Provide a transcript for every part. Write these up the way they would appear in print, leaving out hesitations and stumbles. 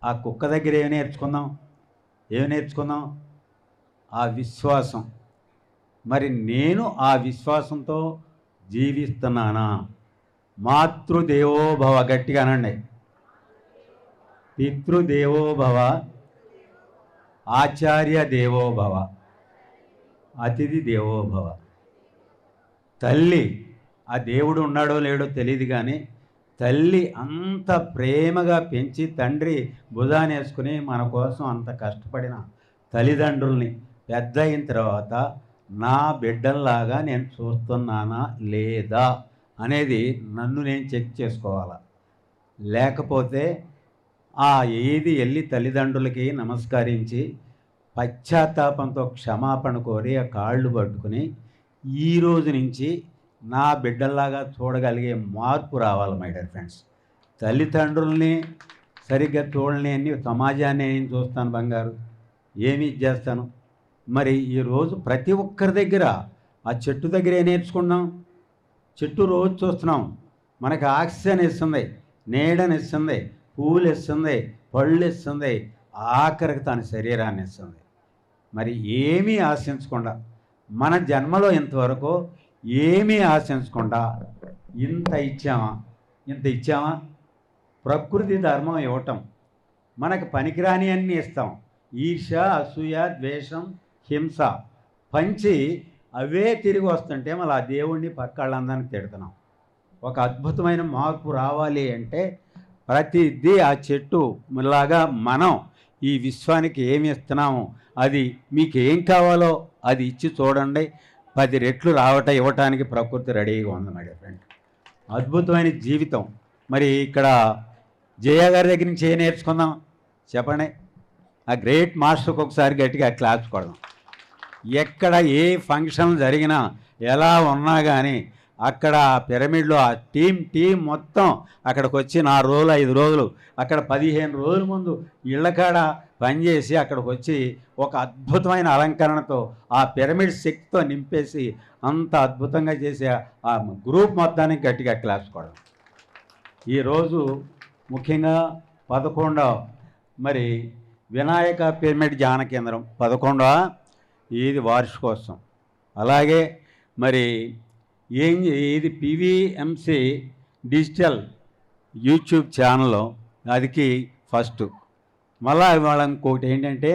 ఆ కుక్క దగ్గర ఏమి నేర్చుకుందాం? ఆ విశ్వాసం. మరి నేను ఆ విశ్వాసంతో జీవిస్తున్నానా? మాతృదేవోభవ, గట్టిగా అనండి. పితృదేవోభవ, ఆచార్య దేవోభవ, అతిథి దేవోభవ. తల్లి, ఆ దేవుడు ఉన్నాడో లేడో తెలియదు కానీ తల్లి అంత ప్రేమగా పెంచి తండ్రి భుజాన్ని వేసుకుని మన కోసం అంత కష్టపడిన తల్లిదండ్రుల్ని పెద్ద అయిన తర్వాత నా బిడ్డల్లాగా నేను చూస్తున్నానా లేదా అనేది నన్ను నేను చెక్ చేసుకోవాలా. లేకపోతే ఏది వెళ్ళి తల్లిదండ్రులకి నమస్కరించి పశ్చాత్తాపంతో క్షమాపణ కోరి ఆ కాళ్ళు పట్టుకుని ఈ రోజు నుంచి నా బిడ్డల్లాగా చూడగలిగే మార్పు రావాలి మై డియర్ ఫ్రెండ్స్. తల్లిదండ్రుల్ని సరిగ్గా చూడని అన్ని సమాజాన్ని నేను చూస్తాను బంగారు, ఏమి చేస్తాను. మరి ఈరోజు ప్రతి ఒక్కరి దగ్గర ఆ చెట్టు దగ్గరే నేర్చుకున్నాం. చెట్టు రోజు చూస్తున్నాం, మనకు ఆక్సిజన్ ఇస్తుంది, నీడనిస్తుంది, పూలు ఇస్తుంది, పళ్ళు ఇస్తుంది, ఆఖరికి తన శరీరాన్ని ఇస్తుంది. మరి ఏమీ ఆశించకుండా మన జన్మలో ఇంతవరకు ఏమీ ఆశించకుండా ఇంత ఇచ్చామా? ప్రకృతి ధర్మం ఇవ్వటం, మనకు పనికిరాని అన్నీ ఇస్తాం. ఈర్ష, అసూయ, ద్వేషం, హింస పంచి అవే తిరిగి వస్తుంటే మళ్ళీ ఆ దేవుణ్ణి పక్కాళ్ళందరినీ తిడుతున్నాం. ఒక అద్భుతమైన మార్పు రావాలి అంటే ప్రతిదీ ఆ చెట్టు లాగా మనం ఈ విశ్వానికి ఏమి ఇస్తున్నామో అది మీకు ఏం కావాలో అది ఇచ్చి చూడండి. 10 రెట్లు ఇవ్వటానికి ప్రకృతి రెడీగా ఉంది మై డియర్ ఫ్రెండ్. అద్భుతమైన జీవితం. మరి ఇక్కడ జయ గారి దగ్గర నుంచి ఏం నేర్చుకుందాం చెప్పండి? ఆ గ్రేట్ మాస్టర్కి ఒకసారి గట్టిగా క్లాస్ కొడదాం. ఎక్కడ ఏ ఫంక్షన్ జరిగినా ఎలా ఉన్నా కానీ అక్కడ పిరమిడ్లో ఆ టీం మొత్తం అక్కడికి వచ్చి 4 రోజులు 5 రోజులు అక్కడ 15 రోజుల ముందు ఇళ్ళకాడ పనిచేసి అక్కడికి వచ్చి ఒక అద్భుతమైన అలంకరణతో ఆ పిరమిడ్ శక్తితో నింపేసి అంత అద్భుతంగా చేసే ఆ గ్రూప్ మొత్తానికి గట్టిగా క్లాస్ కూడా. ఈరోజు ముఖ్యంగా 11వ మరి వినాయక పిరమిడ్ ధ్యాన కేంద్రం 11వ ఇది వార్షికోత్సవం. అలాగే మరి ఇది పివిఎంసి డిజిటల్ యూట్యూబ్ ఛానల్లో అదికి ఫస్ట్. మళ్ళా వాళ్ళ ఇంకొకటి ఏంటంటే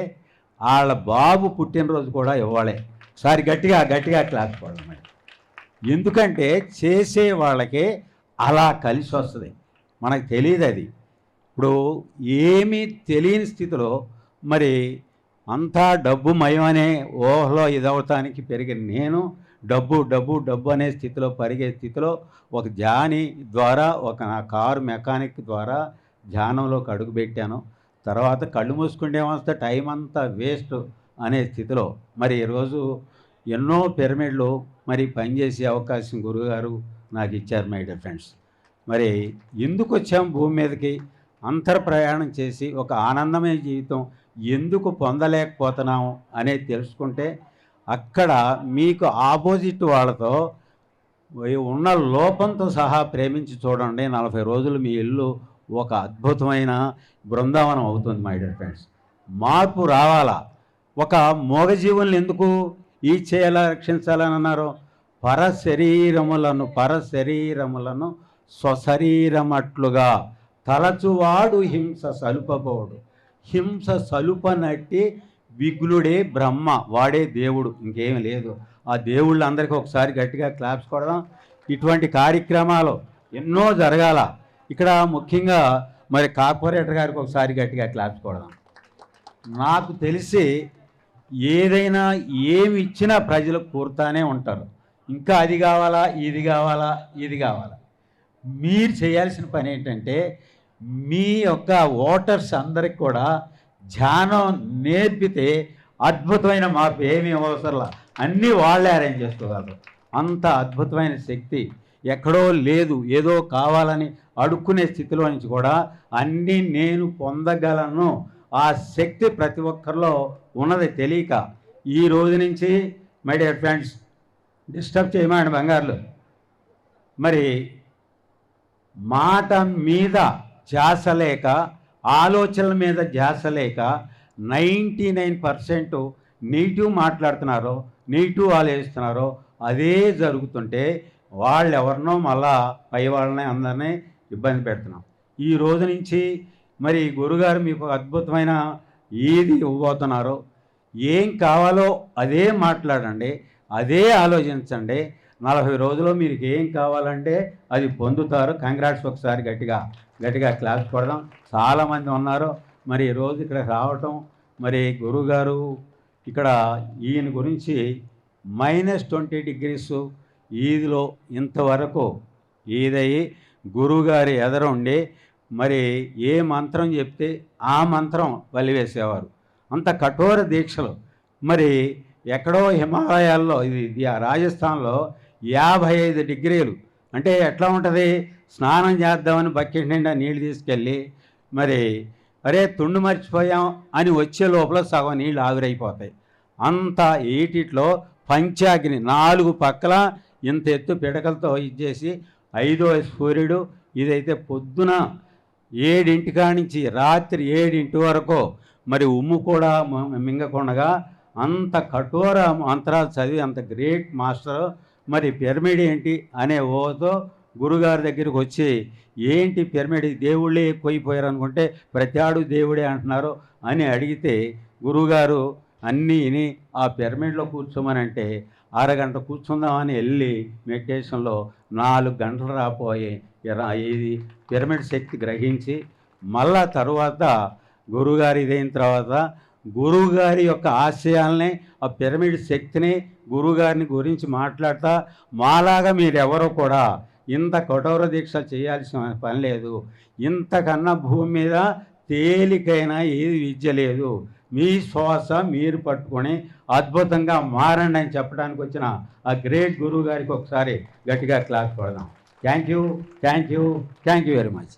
వాళ్ళ బాబు పుట్టినరోజు కూడా ఇవ్వాలే. ఒకసారి గట్టిగా క్లాస్ కొడదాం. ఎందుకంటే చేసే వాళ్ళకి అలా కలిసి వస్తుంది, మనకు తెలియదు. అది ఇప్పుడు ఏమీ తెలియని స్థితిలో మరి అంతా డబ్బు మయమనే ఊహలో ఇదవటానికి పెరిగిన నేను డబ్బు అనే స్థితిలో పరిగే స్థితిలో ఒక ధ్యాని ద్వారా నా కారు మెకానిక్ ద్వారా ధ్యానంలోకి అడుగుపెట్టాను. తర్వాత కళ్ళు మూసుకుంటే వస్తే టైం అంతా వేస్ట్ అనే స్థితిలో మరి ఈరోజు ఎన్నో పిరమిడ్లు మరి పనిచేసే అవకాశం గురువుగారు నాకు ఇచ్చారు మై డియర్ ఫ్రెండ్స్. మరి ఎందుకు వచ్చాము భూమి మీదకి? అంతర్ప్రయాణం చేసి ఒక ఆనందమైన జీవితం ఎందుకు పొందలేకపోతున్నాము అనేది తెలుసుకుంటే అక్కడ మీకు ఆపోజిట్ వాళ్ళతో ఉన్న లోపంతో సహా ప్రేమించి చూడండి. 40 రోజులు మీ ఇల్లు ఒక అద్భుతమైన బృందావనం అవుతుంది మై డియర్ ఫ్రెండ్స్. మార్పు రావాలా. ఒక మూగజీవుల్ని ఎందుకు ఈ చేయాలా రక్షించాలని అన్నారు? పరశరీరములను స్వశరీరమట్లుగా తలచువాడు హింస సలుపబోడు. హింస సలుపనట్టి విగులుడే బ్రహ్మ, వాడే దేవుడు, ఇంకేమీ లేదు. ఆ దేవుళ్ళందరికీ ఒకసారి గట్టిగా క్లాప్స్ కొడదాం. ఇటువంటి కార్యక్రమాలు ఎన్నో జరగాల. ఇక్కడ ముఖ్యంగా మరి కార్పొరేటర్ గారికి ఒకసారి గట్టిగా క్లాప్స్ కొడదాం. నాకు తెలిసి ఏదైనా ఏమి ఇచ్చినా ప్రజలు కోరుతానే ఉంటారు, ఇంకా అది కావాలా, ఇది కావాలా. మీరు చేయాల్సిన పని ఏంటంటే మీ యొక్క ఓటర్స్ అందరికి కూడా ధ్యానం నేర్పితే అద్భుతమైన మార్పు ఏమీ అవసరంలా, అన్నీ వాళ్ళే అరేంజ్ చేసుకోగలరు. అంత అద్భుతమైన శక్తి ఎక్కడో లేదు. ఏదో కావాలని అడుక్కునే స్థితిలో నుంచి కూడా అన్నీ నేను పొందగలను ఆ శక్తి ప్రతి ఒక్కరిలో ఉన్నది తెలియక ఈ రోజు నుంచి మై డియర్ ఫ్రెండ్స్ డిస్టర్బ్ చేయమండి బంగారులు. మరి మాట మీద ధ్యాస లేక ఆలోచనల మీద ధ్యాస లేక 99% నెగిటివ్ మాట్లాడుతున్నారో, నెగిటివ్ ఆలోచిస్తున్నారో అదే జరుగుతుంటే వాళ్ళు ఎవరినో మళ్ళా పై వాళ్ళని అందరినీ ఇబ్బంది పెడుతున్నాం. ఈ రోజు నుంచి మరి గురుగారు మీకు అద్భుతమైన ఏది ఇవ్వబోతున్నారో, ఏం కావాలో అదే మాట్లాడండి, అదే ఆలోచించండి. 40 రోజుల్లో మీరు ఏం కావాలంటే అది పొందుతారు. కంగ్రాట్స్. ఒకసారి గట్టిగా గట్టిగా క్లాస్ కొడదాం. చాలామంది ఉన్నారు. మరి ఈరోజు ఇక్కడ రావటం, మరి గురుగారు ఇక్కడ ఈయన గురించి -20 డిగ్రీస్ ఈదిలో ఇంతవరకు ఈదయి గురువుగారి ఎదరుండి మరి ఏ మంత్రం చెప్తే ఆ మంత్రం వలివేసేవారు. అంత కఠోర దీక్షలు. మరి ఎక్కడో హిమాలయాల్లో ఇది రాజస్థాన్లో 55 డిగ్రీలు అంటే ఎట్లా ఉంటుంది? స్నానం చేద్దామని బకెట్ నిండా నీళ్ళు తీసుకెళ్ళి మరి అరే తుండు మర్చిపోయాం అని వచ్చే లోపల సగం నీళ్ళు ఆవిరైపోతాయి. అంత ఏటిట్లో పంచాగ్ని 4 పక్కల ఇంత ఎత్తు పిడకలతో ఇచ్చేసి 5వ సూర్యుడు. ఇదైతే పొద్దున 7 నుంచి రాత్రి 7 వరకు మరి ఉమ్ము కూడా మింగకుండగా అంత కఠోర మంత్రాలు చదివి అంత గ్రేట్ మాస్టర్. మరి పిరమిడ్ ఏంటి అనే ఓతో గురుగారి దగ్గరికి వచ్చి ఏంటి పిరమిడ్, దేవుళ్ళే ఎక్కువైపోయారు అనుకుంటే ప్రతి ఆడు దేవుడే అంటున్నారు అని అడిగితే గురువుగారు అన్నీ ఆ పిరమిడ్లో కూర్చోమని అంటే అరగంట కూర్చుందామని వెళ్ళి మెడిటేషన్లో 4 గంటలు రాపోయి ఇది పిరమిడ్ శక్తి గ్రహించి మళ్ళా తర్వాత గురువుగారు ఇదైన తర్వాత గురువుగారి యొక్క ఆశయాల్ని, ఆ పిరమిడ్ శక్తిని, గురువుగారిని గురించి మాట్లాడతా మాలాగా మీరెవరో కూడా ఇంత కఠోర దీక్ష చేయాల్సిన పని లేదు. ఇంతకన్నా భూమి మీద తేలికైన ఏది విద్య లేదు. మీ శ్వాస మీరు పట్టుకొని అద్భుతంగా మారండి అని చెప్పడానికి వచ్చిన ఆ గ్రేట్ గురువు గారికి ఒకసారి గట్టిగా క్లాస్ కొడదాం. Thank you, thank you, thank you very much.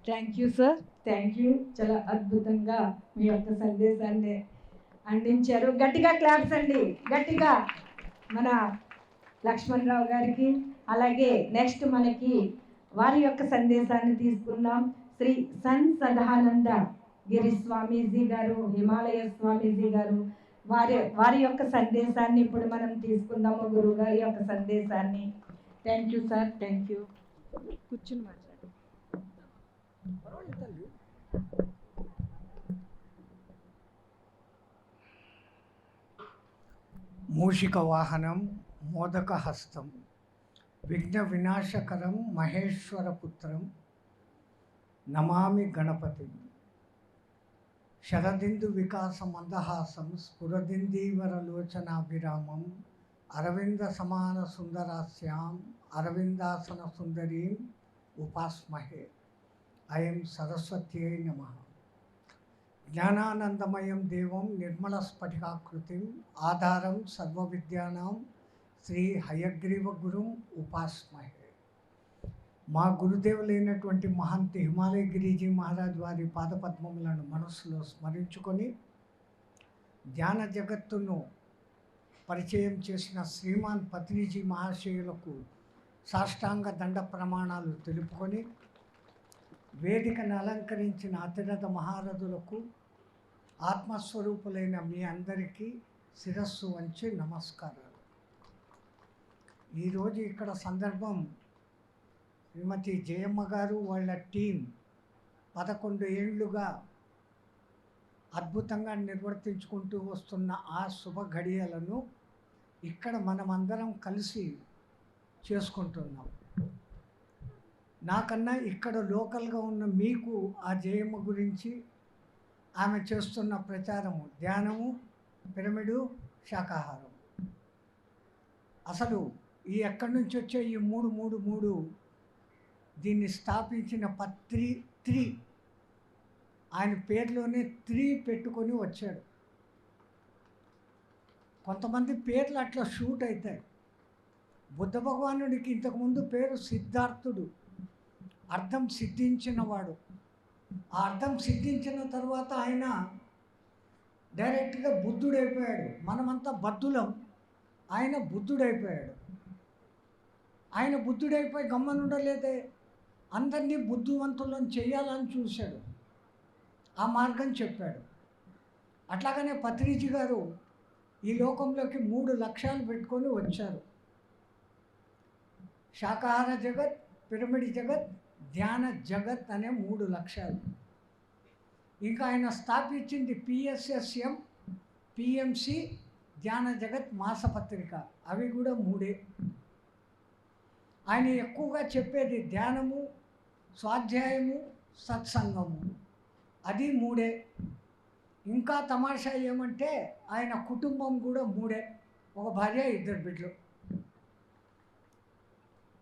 Thank you sir, thank you. చాలా అద్భుతంగా మీ యొక్క సందేశాన్ని అందించారు. గట్టిగా క్లాప్స్ అండి, గట్టిగా మన లక్ష్మణరావు గారికి. అలాగే నెక్స్ట్ మనకి వారి యొక్క సందేశాన్ని తీసుకుందాం. శ్రీ సన్ సదానంద గిరి స్వామీజీ గారు, హిమాలయ స్వామీజీ గారు, వారి యొక్క సందేశాన్ని ఇప్పుడు మనం తీసుకుందాము, గురువు గారి యొక్క సందేశాన్ని. Thank you sir, thank you. కూర్చుని మాట్లాడు. మూషిక వాహనం మోదక హస్తం విఘ్న వినాశకరం మహేశ్వరపుత్రం నమామి గణపతి. శరదిందు వికాస మందహాసం స్ఫురదిందీవరలోచనాభిరామం అరవింద సమాన సుందరాస్యాం అరవిందాసన సుందరీం ఉపాస్మహే. అయం సరస్వత్యై నమః. జ్ఞానానందమయం దేవం నిర్మల స్ఫటికాకృతిం ఆధారం సర్వవిద్యానాం శ్రీ హయగ్రీవ గురుం ఉపాస్మహే. మా గురుదేవులైనటువంటి మహంతి హిమాలయ గిరిజీ మహారాజ్ వారి పాదపద్మములను మనస్సులో స్మరించుకొని ధ్యాన జగత్తును పరిచయం చేసిన శ్రీమాన్ పత్రిజీ మహాశయులకు సాష్టాంగ దండ ప్రమాణాలు తెలుపుకొని వేదికను అలంకరించిన అతిరథ మహారథులకు ఆత్మస్వరూపులైన మీ అందరికీ శిరస్సు వంచి నమస్కారాలు. ఈరోజు ఇక్కడ సందర్భం శ్రీమతి జయమ్మ గారు వాళ్ళ టీం 11 ఏళ్లుగా అద్భుతంగా నిర్వర్తించుకుంటూ వస్తున్న ఆ శుభ ఘడియలను ఇక్కడ మనమందరం కలిసి చేసుకుంటున్నాం. నాకన్నా ఇక్కడ లోకల్గా ఉన్న మీకు ఆ జయమ్మ గురించి, ఆమె చేస్తున్న ప్రచారము, ధ్యానము, పిరమిడు, శాకాహారం, అసలు ఈ ఎక్కడి నుంచి వచ్చే ఈ మూడు దీన్ని స్థాపించిన పత్రి ఆయన పేరులోనే 3 పెట్టుకొని వచ్చాడు. కొంతమంది పేర్లు అట్లా షూట్ అవుతాయి. బుద్ధ భగవానుడికి ఇంతకుముందు పేరు సిద్ధార్థుడు, అర్థం సిద్ధించినవాడు. ఆ అర్థం సిద్ధించిన తర్వాత ఆయన డైరెక్ట్గా బుద్ధుడైపోయాడు. మనమంతా బద్ధులం, ఆయన బుద్ధుడైపోయాడు. ఆయన బుద్ధుడైపోయి గమ్మనుండలేదే, అందరినీ బుద్ధివంతులను చేయాలని చూశాడు, ఆ మార్గం చెప్పాడు. అట్లాగనే పత్రిజీ గారు ఈ లోకంలోకి 3 లక్ష్యాలు పెట్టుకొని వచ్చారు. శాకాహార జగత్, పిరమిడ్ జగత్, ధ్యాన జగత్ అనే 3 లక్ష్యాలు. ఇంకా ఆయన స్థాపించింది పిఎస్ఎస్ఎం, పిఎంసి, ధ్యాన జగత్ మాసపత్రిక. అవి కూడా 3. ఆయన ఎక్కువగా చెప్పేది ధ్యానము, స్వాధ్యాయము, సత్సంగము. అది 3. ఇంకా తమాషా ఏమంటే ఆయన కుటుంబం కూడా 3. ఒక భార్య, 2 బిడ్డలు.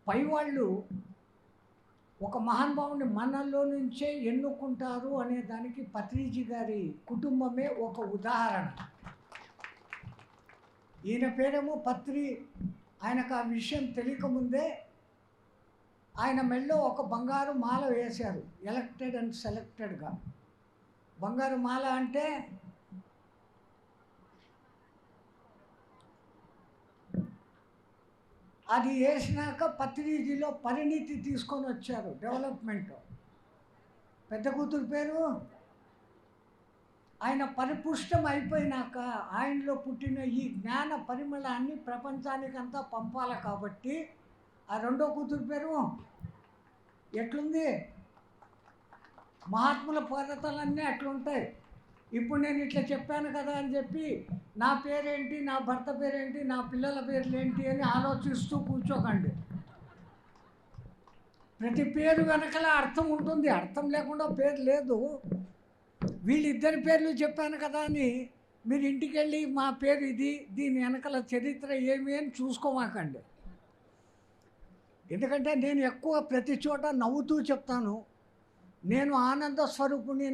పైవాళ్ళు ఒక మహానుభావుని మనల్లో నుంచే ఎన్నుకుంటారు అనే దానికి పత్రిజీ గారి కుటుంబమే ఒక ఉదాహరణ. ఈయన పేరేమో పత్రి. ఆయనకు ఆ విషయం తెలియకముందే ఆయన మెళ్ళో ఒక బంగారు మాల వేశారు, ఎలక్టెడ్ అండ్ సెలెక్టెడ్గా. బంగారు మాల అంటే అది వేసినాక పత్రిజీలో పరిణితి తీసుకొని వచ్చారు, డెవలప్మెంట్. పెద్ద కూతురు పేరు ఆయన పరిపుష్టం అయిపోయినాక ఆయనలో పుట్టిన ఈ జ్ఞాన పరిమళాన్ని ప్రపంచానికంతా పంపాలి కాబట్టి ఆ 2వ కూతురు పేరు ఎట్లుంది? మహాత్ముల పర్వతాలన్నీ అట్లుంటాయి. ఇప్పుడు నేను ఇట్లా చెప్పాను కదా అని చెప్పి నా పేరేంటి, నా భర్త పేరేంటి, నా పిల్లల పేర్లు ఏంటి అని ఆలోచిస్తూ కూర్చోకండి. ప్రతి పేరు వెనకల అర్థం ఉంటుంది, అర్థం లేకుండా పేరు లేదు. వీళ్ళిద్దరి పేర్లు చెప్పాను కదా అని మీరు ఇంటికి వెళ్ళి మా పేరు ఇది, దీని వెనకల చరిత్ర ఏమి అని చూసుకోమాకండి. ఎందుకంటే నేను ఎక్కువ ప్రతి చోట నవ్వుతూ చెప్తాను. నేను ఆనంద స్వరూపుని,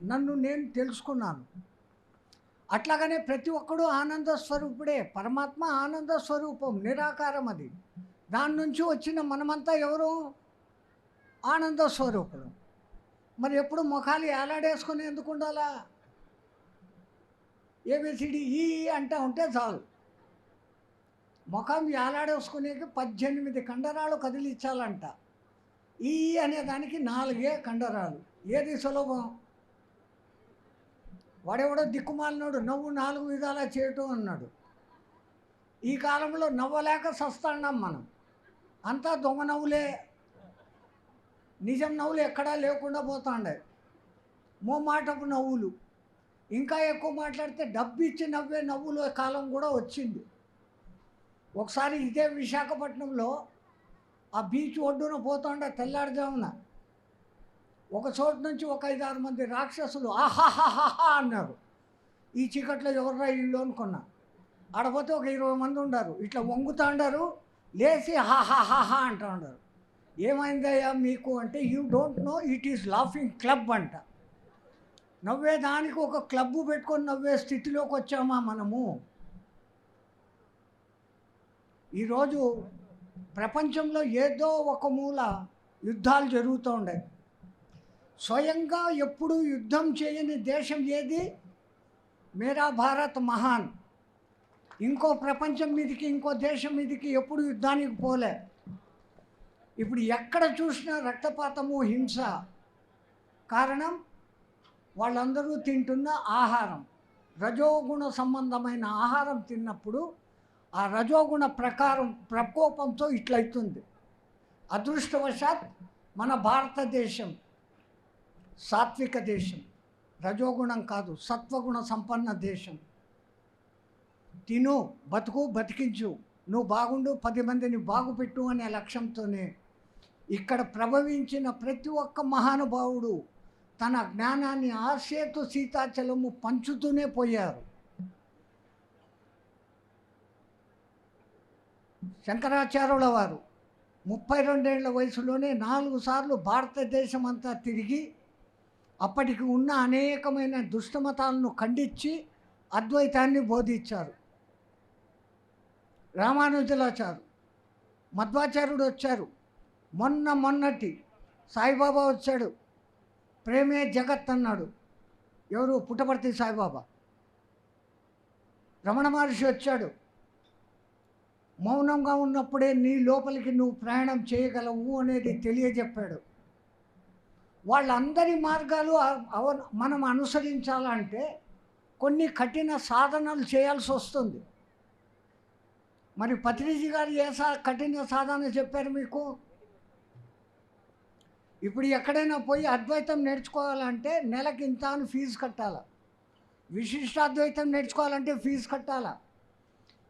నన్ను నేను తెలుసుకున్నాను. అట్లాగనే ప్రతి ఒక్కడు ఆనంద స్వరూపుడే. పరమాత్మ ఆనంద స్వరూపం, నిరాకారం. అది దాని నుంచి వచ్చిన మనమంతా ఎవరు? ఆనంద స్వరూపుడు. మరి ఎప్పుడు ముఖాలు ఏలాడేసుకొని ఎందుకు ఉండాలా? ఏబిసిడి ఈ అంటూ ఉంటే చాలు. ముఖం ఏలాడేసుకునేకి 18 కండరాలు కదిలించాలంట. ఈ అనే దానికి 4 కండరాలు. ఏది సులభం? వాడెవడో దిక్కుమాలినాడు నవ్వు 4 విధాలా చేయటం అన్నాడు. ఈ కాలంలో నవ్వలేక సస్తాన్నాం మనం. అంతా దొంగ నవ్వులే, నిజం నవ్వులు ఎక్కడా లేకుండా పోతాండే. మోమాటపు నవ్వులు. ఇంకా ఎక్కువ మాట్లాడితే డబ్బు ఇచ్చి నవ్వే నవ్వుల కాలం కూడా వచ్చింది. ఒకసారి ఇదే విశాఖపట్నంలో ఆ బీచ్ ఒడ్డున పోతుండే తెల్లారుజామున ఒక చోటు నుంచి ఒక 5-6 మంది రాక్షసులు ఆహాహాహా అన్నారు. ఈ చీకట్లో ఎవర్రా ఇల్లు అనుకున్నా. ఆడపోతే ఒక 20 మంది ఉండారు. ఇట్లా వంగుతాండారు, లేచి హాహాహాహా అంటూ ఉండారు. ఏమైందయ్యా మీకు అంటే, you don't know it is laughing club అంట. నవ్వేదానికి ఒక క్లబ్బు పెట్టుకొని నవ్వే స్థితిలోకి వచ్చామా మనము? ఈరోజు ప్రపంచంలో ఏదో ఒక మూల యుద్ధాలు జరుగుతూ ఉండే. స్వయంగా ఎప్పుడు యుద్ధం చేయని దేశం ఏది? మేరా భారత్ మహాన్. ఇంకో ప్రపంచం మీదకి, ఇంకో దేశం మీదకి ఎప్పుడు యుద్ధానికి పోలే. ఇప్పుడు ఎక్కడ చూసినా రక్తపాతము, హింస. కారణం వాళ్ళందరూ తింటున్న ఆహారం. రజోగుణ సంబంధమైన ఆహారం తిన్నప్పుడు ఆ రజోగుణ ప్రకోపంతో ఇట్లయితుంది. అదృష్టవశాత్ మన భారతదేశం సాత్విక దేశం, రజోగుణం కాదు, సత్వగుణ సంపన్న దేశం. తిను, బతుకు, బతికించు, నువ్వు బాగుండు, 10 మందిని బాగుపెట్టు అనే లక్ష్యంతోనే ఇక్కడ ప్రభవించిన ప్రతి ఒక్క మహానుభావుడు తన జ్ఞానాన్ని ఆసేతు సీతాచలము పంచుతూనే పోయారు. శంకరాచార్యుల వారు 32 ఏళ్ల వయసులోనే 4 సార్లు భారతదేశం అంతా తిరిగి అప్పటికి ఉన్న అనేకమైన దుష్టమతాలను ఖండించి అద్వైతాన్ని బోధించారు. రామానుజలాచారు, మధ్వాచార్యుడు వచ్చారు. మొన్నటి సాయిబాబా వచ్చాడు, ప్రేమే జగత్ అన్నాడు. ఎవరు? పుట్టపర్తి సాయిబాబా. రమణ మహర్షి వచ్చాడు. మౌనంగా ఉన్నప్పుడే నీ లోపలికి నువ్వు ప్రయాణం చేయగలవు అనేది తెలియజెప్పాడు. వాళ్ళందరి మార్గాలు మనం అనుసరించాలంటే కొన్ని కఠిన సాధనలు చేయాల్సి వస్తుంది. మరి పత్రిజీ గారు ఏ కఠిన సాధన చెప్పారు మీకు? ఇప్పుడు ఎక్కడైనా పోయి అద్వైతం నేర్చుకోవాలంటే నెలకి ఇంత అని ఫీజు కట్టాలి. విశిష్టాద్వైతం నేర్చుకోవాలంటే ఫీజు కట్టాలా.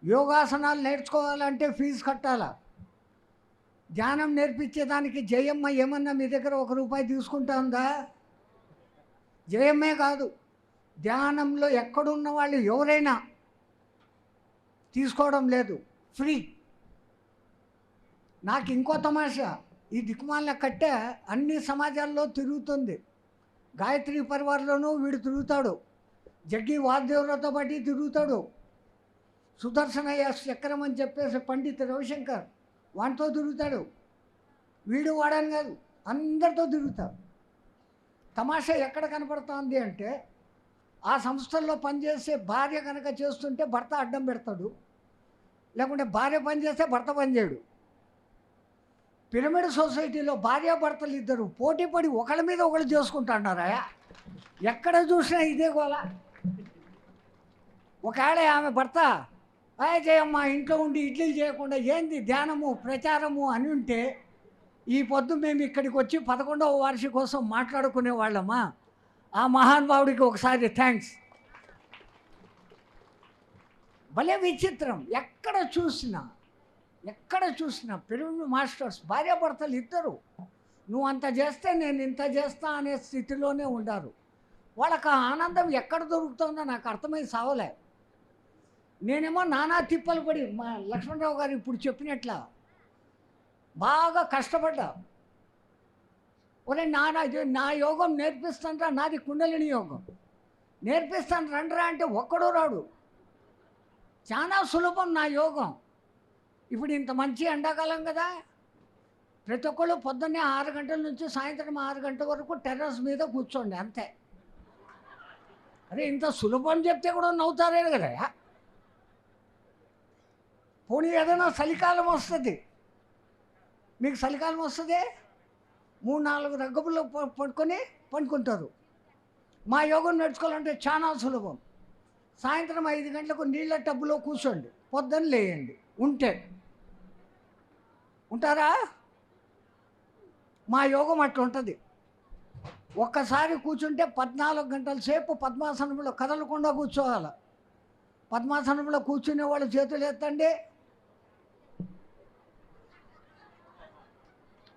యోగాసనాలు నేర్చుకోవాలంటే ఫీజు కట్టాలా. ధ్యానం నేర్పించేదానికి జయమ్మ ఏమన్నా మీ దగ్గర ₹1 తీసుకుంటా ఉందా? జయమ్మే కాదు, ధ్యానంలో ఎక్కడున్న వాళ్ళు ఎవరైనా తీసుకోవడం లేదు, ఫ్రీ. నాకు ఇంకో తమాషా, ఈ దిక్కుమాల కట్టె అన్ని సమాజాల్లో తిరుగుతుంది. గాయత్రి పరివార్లోనూ వీడు తిరుగుతాడు, జగ్గి వాద్దేవులతో పాటు తిరుగుతాడు. సుదర్శనయ్య చక్రం అని చెప్పేసి పండిత్ రవిశంకర్ వాటితో తిరుగుతాడు. వీడు వాడని కాదు, అందరితో తిరుగుతాడు. తమాషా ఎక్కడ కనపడుతుంది అంటే, ఆ సంస్థల్లో పనిచేసే భార్య కనుక చేస్తుంటే భర్త అడ్డం పెడతాడు, లేకుంటే భార్య పనిచేస్తే భర్త పనిచేయడు. పిరమిడ్ సొసైటీలో భార్యాభర్తలు ఇద్దరు పోటీపడి ఒకళ్ళ మీద ఒకళ్ళు చేసుకుంటున్నారా? ఎక్కడ చూసినా ఇదే గోల. ఒకవేళ ఆమె భర్త చేయమ్మా ఇంట్లో ఉండి ఇడ్లీలు చేయకుండా ఏంది ధ్యానము ప్రచారము అని ఉంటే, ఈ పొద్దు మేము ఇక్కడికి వచ్చి 11వ వార్షికోత్సవం మాట్లాడుకునే వాళ్ళమా? ఆ మహానుభావుడికి ఒకసారి థ్యాంక్స్. భలే విచిత్రం. ఎక్కడ చూసినా పిరమిడ్ మాస్టర్స్ భార్యాభర్తలు ఇద్దరు నువ్వు అంత చేస్తే నేను ఇంత చేస్తా అనే స్థితిలోనే ఉండారు. వాళ్ళకి ఆ ఆనందం ఎక్కడ దొరుకుతుందో నాకు అర్థమై సావలే. నేనేమో నానా తిప్పలు పడి, మా లక్ష్మణరావు గారు ఇప్పుడు చెప్పినట్ల బాగా కష్టపడ్డా. ఒరే నా యోగం నేర్పిస్తానరా, నాది కుండలిని యోగం నేర్పిస్తాను రండ్రా అంటే ఒక్కడో రాడు. చాలా సులభం నా యోగం. ఇప్పుడు ఇంత మంచి ఎండాకాలం కదా, ప్రతి ఒక్కళ్ళు పొద్దున్నే 6 గంటల నుంచి సాయంత్రం 6 గంటల వరకు టెర్రస్ మీద కూర్చోండి అంతే. అరే ఇంత సులభం చెప్తే కూడా నవ్వుతారే కదా. పోనీ ఏదైనా చలికాలం వస్తుంది, మీకు చలికాలం వస్తుంది, 3-4 రగ్గపుల్లో పండుకుంటారు. మా యోగం నేర్చుకోవాలంటే చాలా సులభం. సాయంత్రం 5 గంటలకు నీళ్ళ టబ్బులో కూర్చోండి, పొద్దున్న లేయండి. ఉంటారా? మా యోగం అట్లా ఉంటుంది. ఒక్కసారి కూర్చుంటే 14 గంటల సేపు పద్మాసనంలో కదలకుండా కూర్చోవాలి. పద్మాసనంలో కూర్చునే వాళ్ళు చేతులు ఎత్తండి.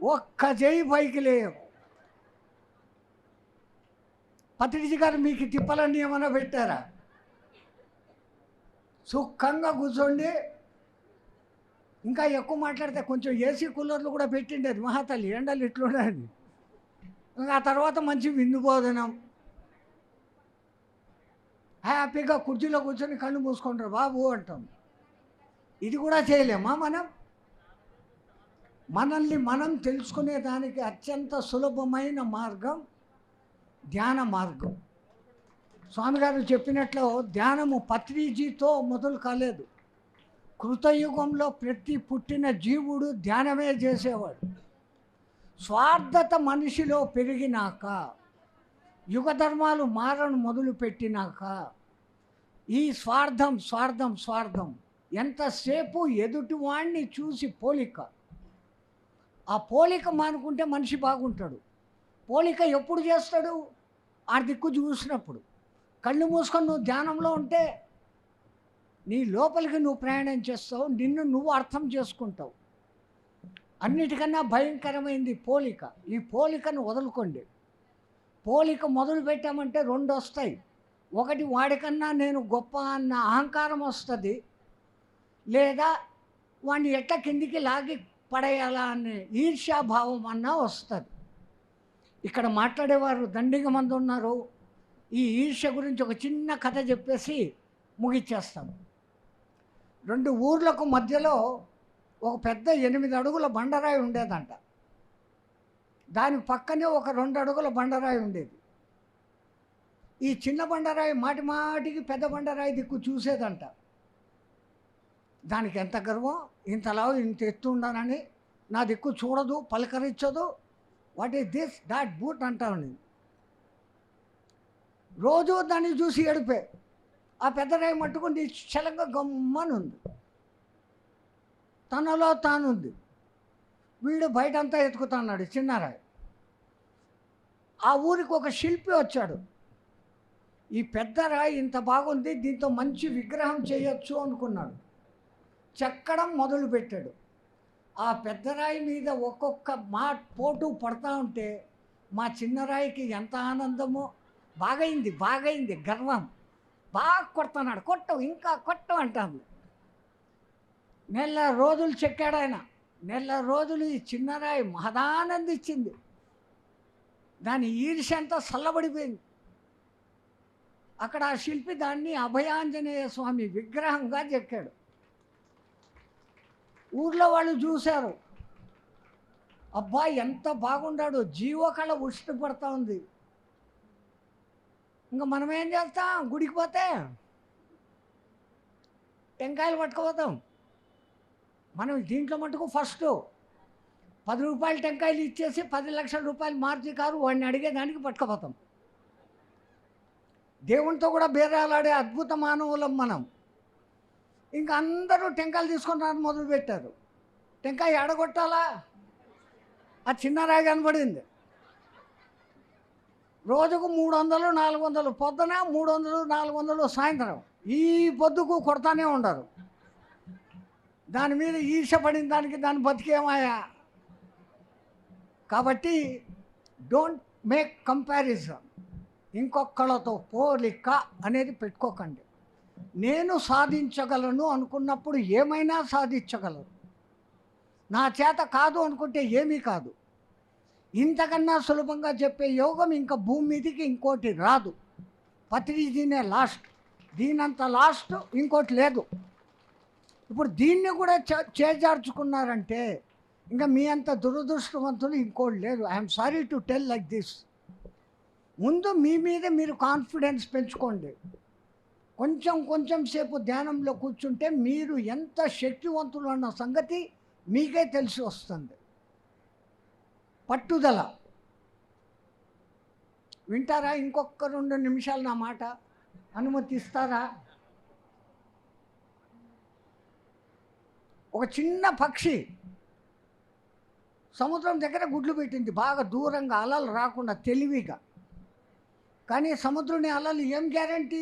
ఒక్క చేయి పైకి లేవు. పత్రిజీ గారు మీకు తిప్పలన్నీ ఏమైనా పెట్టారా? సుఖంగా కూర్చోండి. ఇంకా ఎక్కువ మాట్లాడితే కొంచెం ఏసీ కూలర్లు కూడా పెట్టిండేది మహాతల్లి, ఎండలు ఇట్లుండని. ఇంకా ఆ తర్వాత మంచి విందు భోజనం, హ్యాపీగా కుర్చీలో కూర్చొని కళ్ళు మూసుకుంటారు బాబు అంటాం. ఇది కూడా చేయలేమా మనం? మనల్ని మనం తెలుసుకునే దానికి అత్యంత సులభమైన మార్గం ధ్యాన మార్గం. స్వామిగారు చెప్పినట్లు ధ్యానము పత్రిజీతో మొదలు కాలేదు. కృతయుగంలో ప్రతి పుట్టిన జీవుడు ధ్యానమే చేసేవాడు. స్వార్థత మనిషిలో పెరిగినాక, యుగ ధర్మాలు మారను మొదలుపెట్టినాక ఈ స్వార్థం ఎంతసేపు ఎదుటివాణ్ణి చూసి పోలిక. ఆ పోలిక మానుకుంటే మనిషి బాగుంటాడు. పోలిక ఎప్పుడు చేస్తాడు? ఆ దిక్కు చూసినప్పుడు. కళ్ళు మూసుకొని నువ్వు ధ్యానంలో ఉంటే నీ లోపలికి నువ్వు ప్రయాణం చేస్తావు, నిన్ను నువ్వు అర్థం చేసుకుంటావు. అన్నిటికన్నా భయంకరమైంది పోలిక. ఈ పోలికను వదులుకోండి. పోలిక మొదలు పెట్టామంటే 2 వస్తాయి. ఒకటి వాడికన్నా నేను గొప్ప అన్న అహంకారం వస్తుంది, లేదా వాడిని ఎట్లా కిందికి లాగి పడేయాలా అనే ఈర్ష్యాభావం అన్నా వస్తుంది. ఇక్కడ మాట్లాడేవారు దండిగా మంది ఉన్నారు. ఈ ఈర్ష్య గురించి ఒక చిన్న కథ చెప్పేసి ముగిచ్చేస్తాము. 2 ఊర్లకు మధ్యలో ఒక పెద్ద 8 అడుగుల బండరాయి ఉండేదంట. దాని పక్కనే ఒక 2 అడుగుల బండరాయి ఉండేది. ఈ చిన్న బండరాయి మాటికి పెద్ద బండరాయి దిక్కు చూసేదంట. దానికి ఎంత గర్వం, ఇంతలా ఇంత ఎత్తు ఉండానని, నా దిక్కు చూడదు, పలకరించదు. What is this that boot అంటాను నేను. రోజు దాన్ని చూసి ఏడిపే. ఆ పెద్ద రాయి మట్టుకు నిశ్చలంగా గమ్మనుంది, తనలో తానుంది. వీడు బయటంతా ఎత్తుకుతున్నాడు చిన్న రాయి. ఆ ఊరికి ఒక శిల్పి వచ్చాడు. ఈ పెద్ద రాయి ఇంత బాగుంది, దీంతో మంచి విగ్రహం చేయొచ్చు అనుకున్నాడు. చెక్కడం మొదలుపెట్టాడు. ఆ పెద్ద రాయి మీద ఒక్కొక్క పోటు పడతా ఉంటే మా చిన్న రాయికి ఎంత ఆనందమో. బాగైంది గర్వం. బాగా కొడుతున్నాడు, కొట్టవు ఇంకా కొట్టవు అంటాను. నెల రోజులు చెక్కాడు ఆయన. నెల రోజులు ఈ చిన్న రాయి మహదానందించింది. దాని ఈర్ష్య అంతా చల్లబడిపోయింది. అక్కడ ఆ శిల్పి దాన్ని అభయాంజనేయ స్వామి విగ్రహంగా చెక్కాడు. ఊర్లో వాళ్ళు చూశారు, అబ్బా ఎంత బాగుండాడు, జీవకళ ఉష్ణపడతా ఉంది. ఇంకా మనం ఏం చేస్తాం, గుడికి పోతే టెంకాయలు పట్టుకుపోతాం. మనం దీంట్లో మటుకు ఫస్ట్ 10 రూపాయల టెంకాయలు ఇచ్చేసి 10 లక్షల రూపాయలు మార్చి కారు వాడిని అడిగేదానికి పట్టుకుపోతాం. దేవునితో కూడా బేరాలాడే అద్భుత మానవులం మనం. ఇంకా అందరూ టెంకాయలు తీసుకొని రాని మొదలుపెట్టారు. టెంకాయ ఎడగొట్టాలా, ఆ చిన్న రాయి కనబడింది. రోజుకు 300, 400 పొద్దున, 300, 400 సాయంత్రం. ఈ పొద్దుకు కొడతానే ఉండరు. దాని మీద ఈర్ష పడిన దానికి దాన్ని బతికేమాయా. కాబట్టి డోంట్ మేక్ కంపారిజన్. ఇంకొకళ్ళతో పోలిక అనేది పెట్టుకోకండి. నేను సాధించగలను అనుకున్నప్పుడు ఏమైనా సాధించగలరు. నా చేత కాదు అనుకుంటే ఏమీ కాదు. ఇంతకన్నా సులభంగా చెప్పే యోగం ఇంకా భూమి మీదకి ఇంకోటి రాదు. పత్రిజీనే లాస్ట్, దీనంత లాస్ట్ ఇంకోటి లేదు. ఇప్పుడు దీన్ని కూడా చేజార్చుకున్నారంటే ఇంకా మీ అంత దురదృష్టవంతులు ఇంకోటి లేదు. I'm sorry to tell like this. ముందు మీ మీద మీరు కాన్ఫిడెన్స్ పెంచుకోండి. కొంచెం సేపు ధ్యానంలో కూర్చుంటే మీరు ఎంత శక్తివంతులు అన్న సంగతి మీకే తెలిసి వస్తుంది. పట్టుదల. వింటారా? ఇంకొక 2 నిమిషాలు నా మాట అనుమతిస్తారా? ఒక చిన్న పక్షి సముద్రం దగ్గర గుడ్లు పెట్టింది, బాగా దూరంగా, అలలు రాకుండా తెలివిగా. కానీ సముద్రుని అలలు ఏం గ్యారంటీ?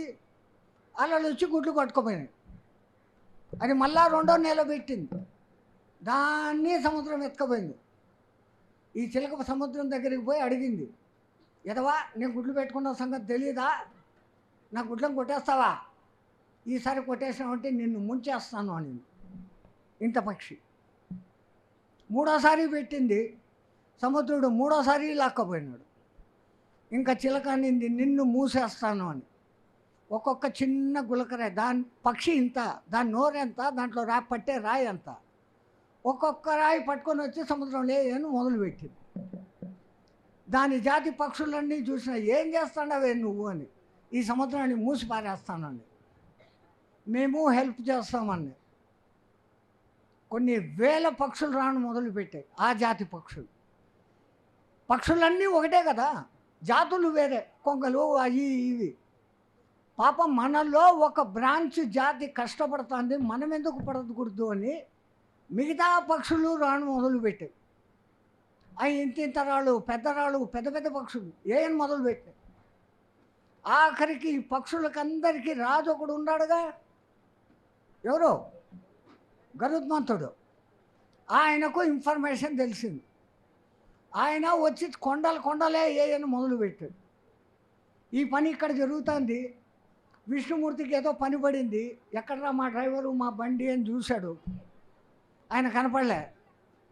అలలు వచ్చి గుడ్లు పట్టుకుపోయినాయి. అది మళ్ళా 2వ నెల పెట్టింది, దాన్ని సముద్రం ఎత్తుకుపోయింది. ఈ చిలక సముద్రం దగ్గరికి పోయి అడిగింది, ఎదవా నేను గుడ్లు పెట్టుకున్న సంగతి తెలియదా? నా గుడ్లను కొట్టేస్తావా? ఈసారి కొట్టేసావంటే నిన్ను ముంచేస్తాను అని. ఇంత పక్షి 3వసారి పెట్టింది, సముద్రుడు 3వసారి లాక్కపోయినాడు. ఇంకా చిలక అనింది, నిన్ను మూసేస్తాను అని. ఒక్కొక్క చిన్న గులకరాయి, దాని పక్షి ఇంత, దాని నోరెంత, దాంట్లో పట్టే రాయి అంత. ఒక్కొక్క రాయి పట్టుకొని వచ్చి సముద్రంలో అని మొదలుపెట్టింది. దాని జాతి పక్షులన్నీ చూసిన, ఏం చేస్తాడవే నువ్వు అని. ఈ సముద్రాన్ని మూసి పారేస్తానని. మేము హెల్ప్ చేస్తామని. కొన్ని వేల పక్షులు రాను మొదలుపెట్టాయి. ఆ జాతి పక్షులన్నీ ఒకటే కదా, జాతులు వేరే, కొంగలు అవి ఇవి. పాపం మనలో ఒక బ్రాంచ్ జాతి కష్టపడుతుంది, మనం ఎందుకు పడకూడదు అని మిగతా పక్షులు రాను మొదలుపెట్టాయి. అవి ఇంత రాళ్ళు, పెద్ద పెద్ద పక్షులు ఏం మొదలుపెట్టాయి. ఆఖరికి పక్షులకందరికీ రాజు ఒకడు ఉన్నాడుగా, ఎవరో గరుత్మంతుడు. ఆయనకు ఇన్ఫర్మేషన్ తెలిసింది. ఆయన వచ్చి కొండలే ఏయని మొదలుపెట్టాడు. ఈ పని ఇక్కడ జరుగుతుంది. విష్ణుమూర్తికి ఏదో పని పడింది. ఎక్కడరా మా డ్రైవరు, మా బండి అని చూశాడు. ఆయన కనపడలే.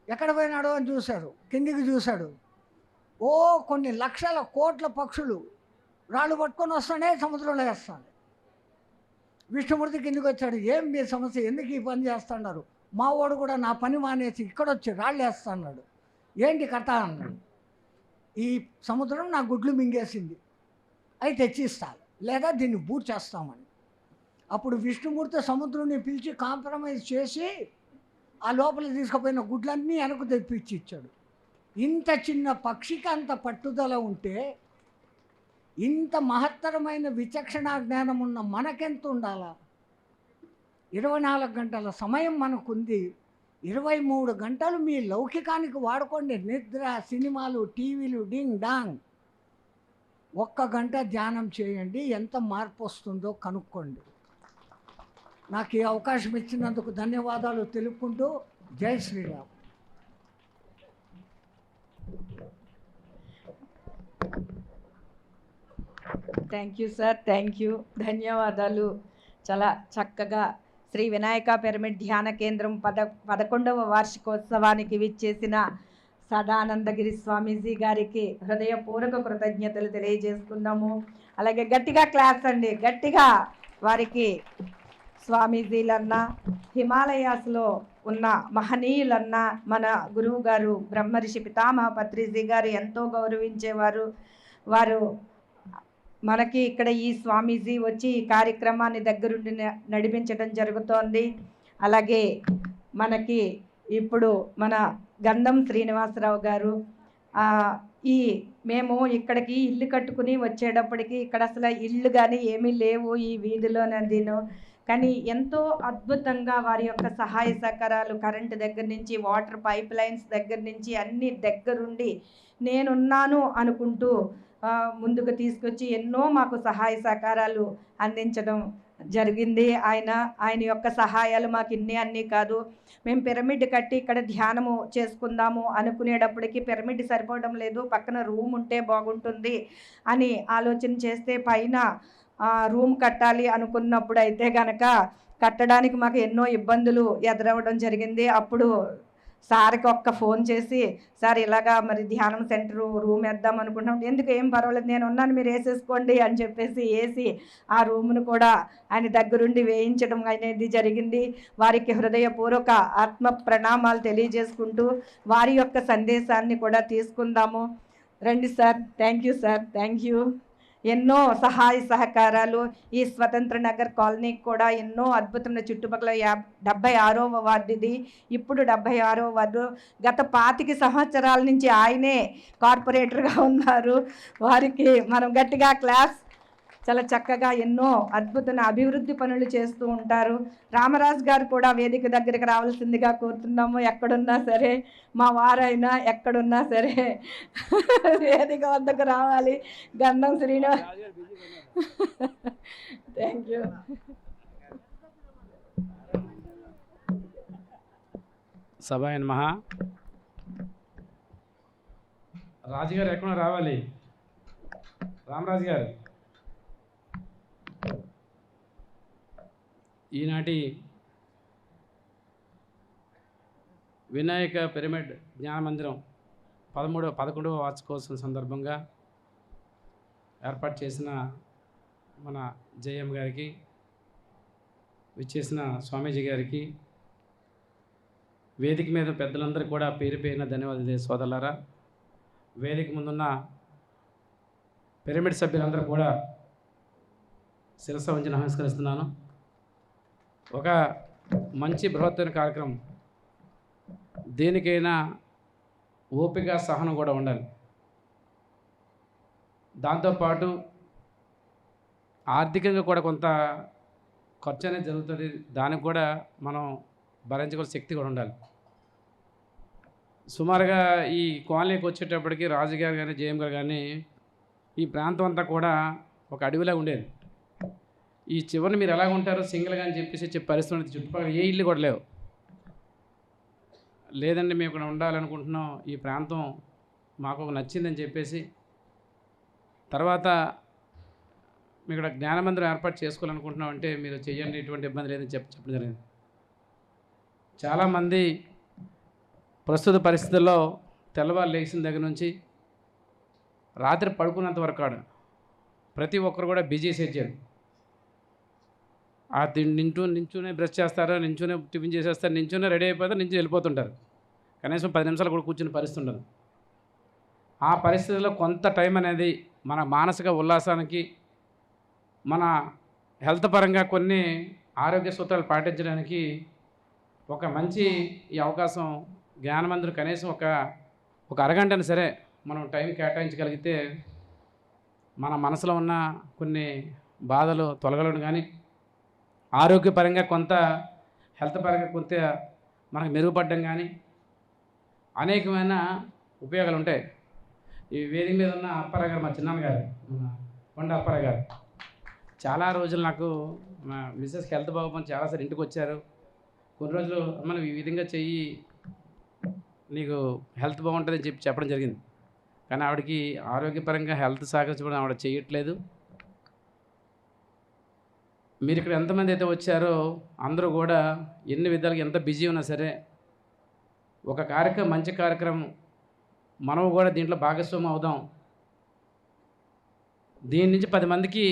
ఎక్కడ పోయినాడో అని చూశాడు. కిందికి చూశాడు. ఓ కొన్ని లక్షల కోట్ల పక్షులు రాళ్ళు పట్టుకొని వస్తానే సముద్రంలో వేస్తాడు. విష్ణుమూర్తి కిందికి వచ్చాడు. ఏం మీ సమస్య, ఎందుకు ఈ పని చేస్తున్నారు? మా వాడు కూడా నా పని మానేసి ఇక్కడ వచ్చి రాళ్ళు వేస్తున్నాడు, ఏంటి కథ అన్నాడు. ఈ సముద్రం నా గుడ్లు మింగేసింది, అవి తెచ్చిస్తాను, లేదా దీన్ని బూట్ చేస్తామని. అప్పుడు విష్ణుమూర్తి సముద్రుని పిలిచి కాంప్రమైజ్ చేసి ఆ లోపల తీసుకుపోయిన గుడ్లన్నీ వెనక్కు తెప్పించి ఇచ్చాడు. ఇంత చిన్న పక్షికి అంత పట్టుదల ఉంటే ఇంత మహత్తరమైన విచక్షణ జ్ఞానం ఉన్న మనకెంత ఉండాలా? 24 గంటల సమయం మనకుంది. 23 గంటలు మీ లౌకికానికి వాడుకోండి. నిద్ర, సినిమాలు, టీవీలు, డింగ్ డాంగ్. 1 గంట ధ్యానం చేయండి, ఎంత మార్పు వస్తుందో కనుక్కోండి. నాకు ఈ అవకాశం ఇచ్చినందుకు ధన్యవాదాలు తెలుపుకుంటూ Jai Shriram. Thank you sir, thank you, ధన్యవాదాలు. చాలా చక్కగా శ్రీ వినాయక పిరమిడ్ ధ్యాన కేంద్రం 11వ వార్షికోత్సవానికి విచ్చేసిన సదానందగిరి స్వామీజీ గారికి హృదయపూర్వక కృతజ్ఞతలు తెలియజేస్తున్నాము. అలాగే గట్టిగా క్లాస్ అండి, గట్టిగా వారికి స్వామీజీలన్నా, హిమాలయాస్లో ఉన్న మహనీయులన్నా, మన గురువు గారు బ్రహ్మర్షి పితామహ పత్రిజీ గారు ఎంతో గౌరవించేవారు. వారు మనకి ఇక్కడ ఈ స్వామీజీ వచ్చి ఈ కార్యక్రమాన్ని దగ్గరుండి నడిపించడం జరుగుతోంది. అలాగే మనకి ఇప్పుడు మన గంధం శ్రీనివాసరావు గారు మేము ఇక్కడికి ఇల్లు కట్టుకుని వచ్చేటప్పటికి ఇక్కడ అసలు ఇల్లు కానీ ఏమీ లేవు ఈ వీధిలోనదిను. కానీ ఎంతో అద్భుతంగా వారి యొక్క సహాయ సహకారాలు, కరెంటు దగ్గర నుంచి వాటర్ పైప్ లైన్స్ దగ్గర నుంచి అన్ని దగ్గరుండి నేనున్నాను అనుకుంటూ ముందుకు తీసుకొచ్చి ఎన్నో మాకు సహాయ సహకారాలు అందించడం జరిగింది. ఆయన యొక్క సహాయాలు మాకు అన్నీ కాదు. మేము పిరమిడ్ కట్టి ఇక్కడ ధ్యానము చేసుకుందాము అనుకునేటప్పటికి పిరమిడ్ సరిపోవడం లేదు, పక్కన రూమ్ ఉంటే బాగుంటుంది అని ఆలోచన చేస్తే పైన రూమ్ కట్టాలి అనుకున్నప్పుడు అయితే కనుక కట్టడానికి మాకు ఎన్నో ఇబ్బందులు ఎదురవ్వడం జరిగింది. అప్పుడు సార్కి ఫోన్ చేసి, సార్ ఇలాగా మరి ధ్యానం సెంటర్ రూమ్ వేద్దాం అనుకుంటున్నాం, ఎందుకు ఏం పర్వాలేదు నేను ఉన్నాను మీరు వేసేసుకోండి అని చెప్పేసి వేసి ఆ రూమ్ను కూడా ఆయన దగ్గరుండి వేయించడం అనేది జరిగింది. వారికి హృదయపూర్వక ఆత్మ ప్రణామాలు తెలియజేసుకుంటూ వారి యొక్క సందేశాన్ని కూడా తీసుకుందాము. రండి sir. Thank you sir, thank you. ఎన్నో సహాయ సహకారాలు ఈ స్వతంత్ర నగర్ కాలనీకి కూడా ఎన్నో అద్భుతమైన చుట్టుపక్కల 76వ వార్డు ఇది. ఇప్పుడు 76వ వార్డు. గత 25 సంవత్సరాల నుంచి ఆయనే కార్పొరేటర్గా ఉన్నారు. వారికి మనం గట్టిగా క్లాస్. చాలా చక్కగా ఎన్నో అద్భుతమైన అభివృద్ధి పనులు చేస్తూ ఉంటారు. రామరాజు గారు కూడా వేదిక దగ్గరికి రావాల్సిందిగా కోరుతున్నాము. ఎక్కడున్నా సరే, మా వారైనా ఎక్కడున్నా సరే వేదిక వద్దకు రావాలి. గంధం శ్రీనివాస్. Thank you. సభాయ నమః. రాజుగారు ఎక్కడ రావాలి? రామరాజు గారు ఈనాటి వినాయక పిరమిడ్ జ్ఞాన మందిరం 11వ వార్షికోత్సవం సందర్భంగా ఏర్పాటు చేసిన మన జేఎం గారికి, విచ్చేసిన స్వామీజీ గారికి, వేదిక మీద పెద్దలందరూ కూడా పేరు పేరున ధన్యవాదాలు సోదరులారా. వేదిక ముందున్న పిరమిడ్ సభ్యులందరూ కూడా శిరస్సు వంచి నమస్కరిస్తున్నాను. ఒక మంచి బృహత్తర కార్యక్రమం, దేనికైనా ఓపిక, సహనం కూడా ఉండాలి. దాంతోపాటు ఆర్థికంగా కూడా కొంత ఖర్చు అనేది జరుగుతుంది. దానికి కూడా మనం భరించగల శక్తి కూడా ఉండాలి. సుమారుగా ఈ కాలనీకి వచ్చేటప్పటికి రాజుగారు కానీ జేఎం గారు కానీ ఈ ప్రాంతం అంతా కూడా ఒక అడవిలా ఉండేది. ఈ చివరిని మీరు ఎలాగ ఉంటారో సింగిల్గా అని చెప్పేసి చెప్పే పరిస్థితి, చుట్టుపక్కల ఏ ఇల్లు కూడా లేవు. లేదండి మేము ఇక్కడ ఉండాలనుకుంటున్నాం, ఈ ప్రాంతం మాకు నచ్చిందని చెప్పేసి తర్వాత మీ ఇక్కడ జ్ఞానమందిరం ఏర్పాటు చేసుకోవాలనుకుంటున్నాం అంటే మీరు చేయండి, ఎటువంటి ఇబ్బంది లేదని చెప్పడం జరిగింది. చాలామంది ప్రస్తుత పరిస్థితుల్లో తెల్లవారు లేచిన దగ్గర నుంచి రాత్రి పడుకున్నంత వరకు ప్రతి ఒక్కరు కూడా బిజీ షెడ్యూల్. నించునే బ్రష్ చేస్తారు, నించునే టిఫిన్ చేసేస్తారు, నించునే రెడీ అయిపోతారు, నించుని వెళ్ళిపోతుంటారు. కనీసం 10 నిమిషాలు కూడా కూర్చుని పరిస్థితి ఉండదు. ఆ పరిస్థితుల్లో కొంత టైం అనేది మన మానసిక ఉల్లాసానికి, మన హెల్త్ పరంగా కొన్ని ఆరోగ్య సూత్రాలు పాటించడానికి ఒక మంచి ఈ అవకాశం జ్ఞానమందిరం కనీసం ఒక అరగంటను సరే మనం టైం కేటాయించగలిగితే మన మనసులో ఉన్న కొన్ని బాధలు తొలగలను కానీ ఆరోగ్యపరంగా కొంత హెల్త్ పరంగా కొంత మనకు మెరుగుపడడం కానీ అనేకమైన ఉపయోగాలు ఉంటాయి. ఈ వేదిక మీద ఉన్న అప్పారావు గారు, మా చిన్నాన్న గారు, మన కొండ అప్పారావు గారు, చాలా రోజులు నాకు మా మిస్సెస్కి హెల్త్ బాగోపోతే చాలాసార్లు ఇంటికి వచ్చారు. కొన్ని రోజులు మనం ఈ విధంగా చెయ్యి, నీకు హెల్త్ బాగుంటుందని చెప్పడం జరిగింది. కానీ ఆవిడకి ఆరోగ్యపరంగా హెల్త్ సహకరించడం ఆవిడ చేయట్లేదు. మీరు ఇక్కడ ఎంతమంది అయితే వచ్చారో అందరూ కూడా ఎన్ని విధాలుగా ఎంత బిజీ ఉన్నా సరే ఒక కార్యక్రమం, మంచి కార్యక్రమం, మనం కూడా దీంట్లో భాగస్వామ్యం అవుదాం. దీని నుంచి 10 మందికి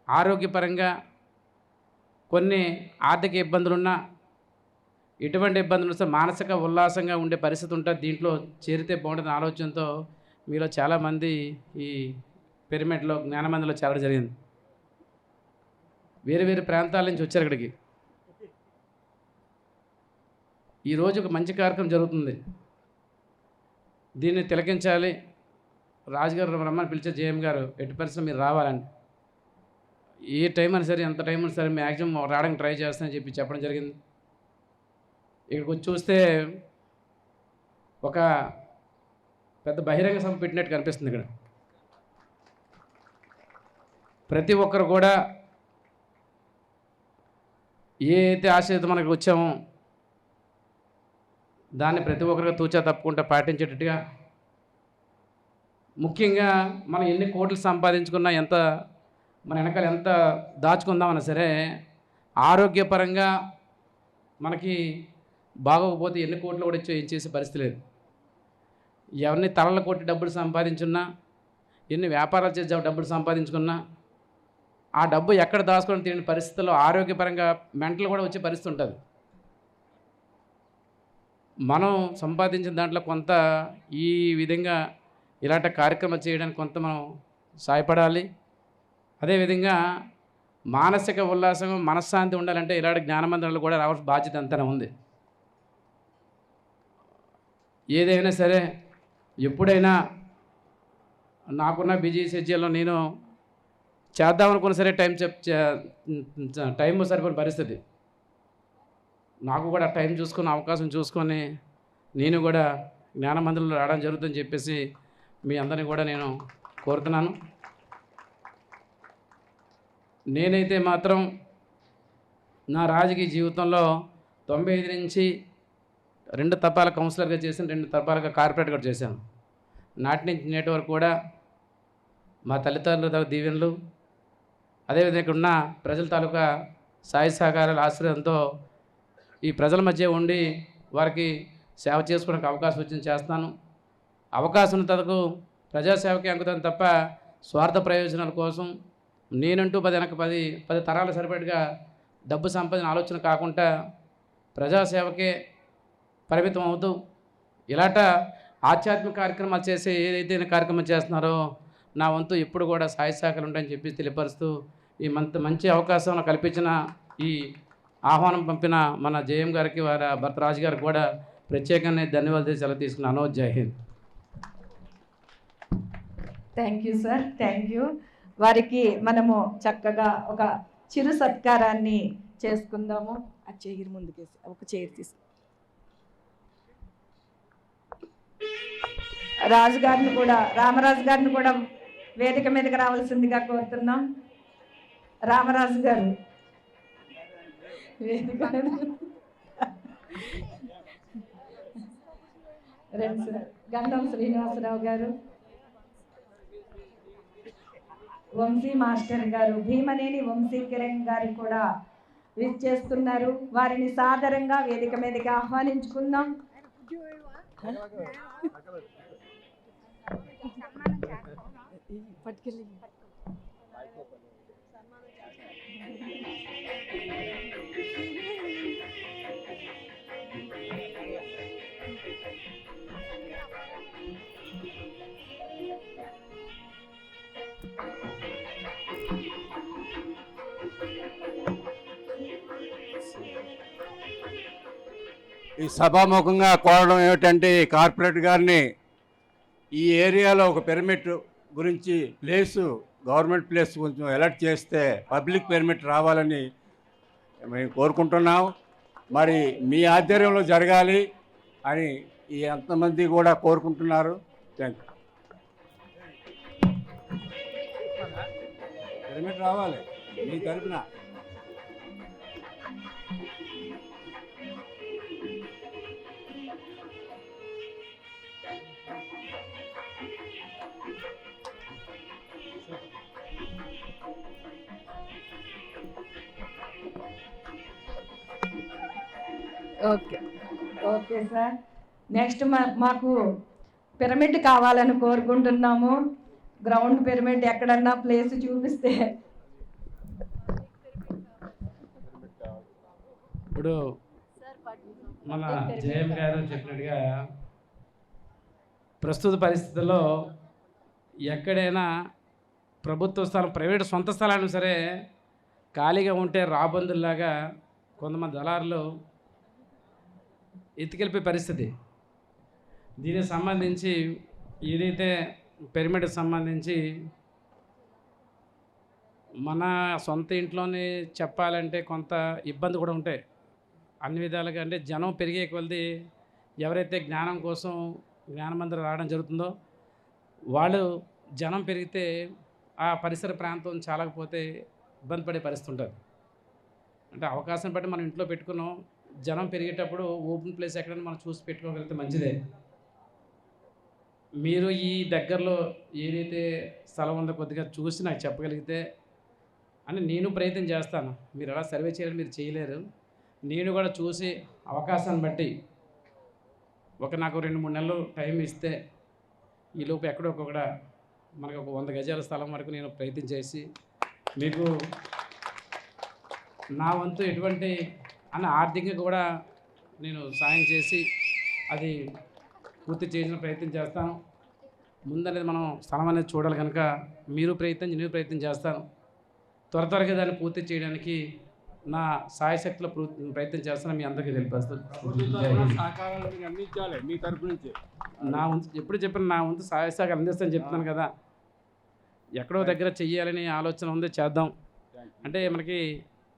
ఆరోగ్యపరంగా కొన్ని ఆర్థిక ఇబ్బందులున్నా, ఎటువంటి ఇబ్బందులు వస్తే మానసిక ఉల్లాసంగా ఉండే పరిస్థితి ఉంటుంది, దీంట్లో చేరితే బాగుంటుంది ఆలోచనతో మీలో చాలామంది ఈ పిరమిడ్లో జ్ఞానమందిలో చేరడం జరిగింది. వేరు వేరు ప్రాంతాల నుంచి వచ్చారు ఇక్కడికి. ఈరోజు ఒక మంచి కార్యక్రమం జరుగుతుంది, దీన్ని తిలకించాలి. రాజుగారు రమ్మని పిలిచే జేఎం గారు ఎట్టి పరిస్థితుల్లో మీరు రావాలండి, ఏ టైం అయినా సరే, ఎంత టైం అయినా సరే మ్యాక్సిమం రావడానికి ట్రై చేస్తానని చెప్పడం జరిగింది. ఇక్కడికి వచ్చి చూస్తే ఒక పెద్ద బహిరంగ సభ పెట్టినట్టు కనిపిస్తుంది. ఇక్కడ ప్రతి ఒక్కరు కూడా ఏ అయితే ఆశతో మనకు వచ్చామో దాన్ని ప్రతి ఒక్కరిగా తూచా తప్పకుండా పాటించేటట్టుగా, ముఖ్యంగా మనం ఎన్ని కోట్లు సంపాదించుకున్నా, మన వెనకాల ఎంత దాచుకుందామన్నా సరే ఆరోగ్యపరంగా మనకి బాగోకపోతే ఎన్ని కోట్లు కూడా ఏం చేసే పరిస్థితి లేదు. ఎవరిని తలలు కొట్టి డబ్బులు సంపాదించున్నా, ఎన్ని వ్యాపారాలు చేసి డబ్బులు సంపాదించుకున్నా ఆ డబ్బు ఎక్కడ దాచుకొని తినే పరిస్థితుల్లో ఆరోగ్యపరంగా మెంటల్ కూడా వచ్చే పరిస్థితి ఉంటుంది. మనం సంపాదించిన దాంట్లో కొంత ఈ విధంగా ఇలాంటి కార్యక్రమం చేయడానికి కొంత మనం సాయపడాలి. అదేవిధంగా మానసిక ఉల్లాసం, మనశ్శాంతి ఉండాలంటే ఇలాంటి జ్ఞానమందిరాలు కూడా రావాల్సిన బాధ్యత అంతనే ఉంది. ఏదైనా సరే ఎప్పుడైనా నాకున్న బిజీ షెడ్యూల్లో నేను చేద్దామనుకున్న సరే టైం సరిపోయిన పరిస్థితి. నాకు కూడా టైం చూసుకుని, అవకాశం చూసుకొని నేను కూడా జ్ఞానమందిరంలో రావడం జరుగుతుందని చెప్పేసి మీ అందరినీ కూడా నేను కోరుతున్నాను. నేనైతే మాత్రం నా రాజకీయ జీవితంలో 95 నుంచి 2 తపాల కౌన్సిలర్గా చేశాను, 2 తపాలుగా కార్పొరేట్గా చేశాను. నాటి నుంచి నేటి వరకు కూడా మా తల్లిదండ్రుల దీవెనలు, అదేవిధంగా ఇక్కడ ఉన్న ప్రజల తాలూకా సాయ సహకారాల ఆశ్రయంతో ఈ ప్రజల మధ్య ఉండి వారికి సేవ చేసుకోవడానికి అవకాశం వచ్చింది చేస్తాను. అవకాశం తనకు ప్రజాసేవకి అంకుతాను తప్ప స్వార్థ ప్రయోజనాల కోసం నేనంటూ 10 తరాల సరిపడిగా డబ్బు సంపాదన ఆలోచన కాకుండా ప్రజాసేవకే పరిమితం అవుతూ ఇలాంట ఆధ్యాత్మిక కార్యక్రమాలు చేసే ఏదైతే కార్యక్రమం చేస్తున్నారో నా వంతు ఎప్పుడు కూడా సాయ సహకారాలు ఉంటాయని చెప్పి తెలియపరుస్తూ ఈ మంచి అవకాశం కల్పించిన ఈ ఆహ్వానం పంపిన మన జేఎం గారికి, వారి భర్త రాజు గారికి కూడా ప్రత్యేకంగా ధన్యవాదాలు సెలవు తీసుకున్నాను. జై Hind. Thank you sir, thank you. వారికి మనము చక్కగా ఒక చిరు సత్కారాన్ని చేసుకుందాము. ఆ చైర్ ముందుకేసి ఒక చైర్ తీసు. రాజు గారిని కూడా, రామరాజు గారిని కూడా వేదిక మీదకి రావాల్సిందిగా కోరుతున్నాం. రామరాజు గారు వేదిక గంధం శ్రీనివాసరావు గారు, వంశీ మాస్టర్ గారు, భీమనేని వంశీ కిరణ్ గారు కూడా విచ్చేస్తున్నారు. వారిని సాదరంగా వేదిక మీదకి ఆహ్వానించుకుందాం. పట్టుకెళ్ళి ఈ సభాముఖంగా కోరడం ఏమిటంటే ఈ కార్పొరేట్ గారిని ఈ ఏరియాలో ఒక పిరమిడ్ గురించి గవర్నమెంట్ ప్లేస్ కొంచెం అలర్ట్ చేస్తే పబ్లిక్ పిరమిడ్ రావాలని మేము కోరుకుంటున్నాం. మరి మీ ఆధ్వర్యంలో జరగాలి అని ఈ ఎంతమంది కూడా కోరుకుంటున్నారు. Thank you. పిరమిడ్ రావాలి మీ తరపున. ఓకే. Okay sir. నెక్స్ట్ మాకు పిరమిడ్ కావాలని కోరుకుంటున్నాము. గ్రౌండ్ పిరమిడ్ ఎక్కడన్నా ప్లేస్ చూపిస్తే. ఇప్పుడు మన జయం గారు చెప్పినట్టుగా ప్రస్తుత పరిస్థితుల్లో ఎక్కడైనా ప్రభుత్వ స్థలం, ప్రైవేట్ సొంత స్థలాలు సరే ఖాళీగా ఉంటే రాబందుల్లాగా కొంతమంది దళారులు ఎత్తుకెళ్ళిపోయే పరిస్థితి. దీనికి సంబంధించి ఏదైతే పిరమిడ్కి సంబంధించి మన సొంత ఇంట్లోనే చెప్పాలంటే కొంత ఇబ్బంది కూడా ఉంటాయి అన్ని విధాలుగా. అంటే జనం పెరిగే కొలది ఎవరైతే జ్ఞానం కోసం జ్ఞానమందిరం రావడం జరుగుతుందో వాళ్ళు జనం పెరిగితే ఆ పరిసర ప్రాంతం చాలకపోతే ఇబ్బంది పడే పరిస్థితి ఉంటుంది. అంటే అవకాశం బట్టి మనం ఇంట్లో పెట్టుకున్నాం, జనం పెరిగేటప్పుడు ఓపెన్ ప్లేస్ ఎక్కడైనా మనం చూసి పెట్టుకోగలిగితే మంచిదే. మీరు ఈ దగ్గరలో ఏదైతే స్థలం ఉందో కొద్దిగా చూసి నాకు చెప్పగలిగితే అని నేను ప్రయత్నం చేస్తాను. మీరు అలా సర్వే చేయాలని మీరు చేయలేరు. నేను కూడా చూసి అవకాశాన్ని బట్టి నాకు 2-3 నెలలు టైం ఇస్తే ఈలోపు ఎక్కడో కూడా మనకు ఒక 100 గజాల స్థలం వరకు నేను ప్రయత్నం చేసి మీకు నా వంతు ఎటువంటి ఆర్థికంగా కూడా నేను సాయం చేసి అది పూర్తి చేసిన ప్రయత్నం చేస్తాను. ముందనేది మనం స్థలం అనేది చూడాలి కనుక మీరు నేను ప్రయత్నం చేస్తాను. త్వరగా దాన్ని పూర్తి చేయడానికి నా సాయశక్తిలో ప్రయత్నం చేస్తాను. మీ అందరికీ తెలిపేస్తాను. మీ తరపు నుంచి నా వంతు ఎప్పుడు చెప్పిన నా వంతు సహాయశాఖలు అందిస్తాను చెప్తున్నాను కదా. ఎక్కడో దగ్గర చెయ్యాలని ఆలోచన ఉంది, చేద్దాం. అంటే మనకి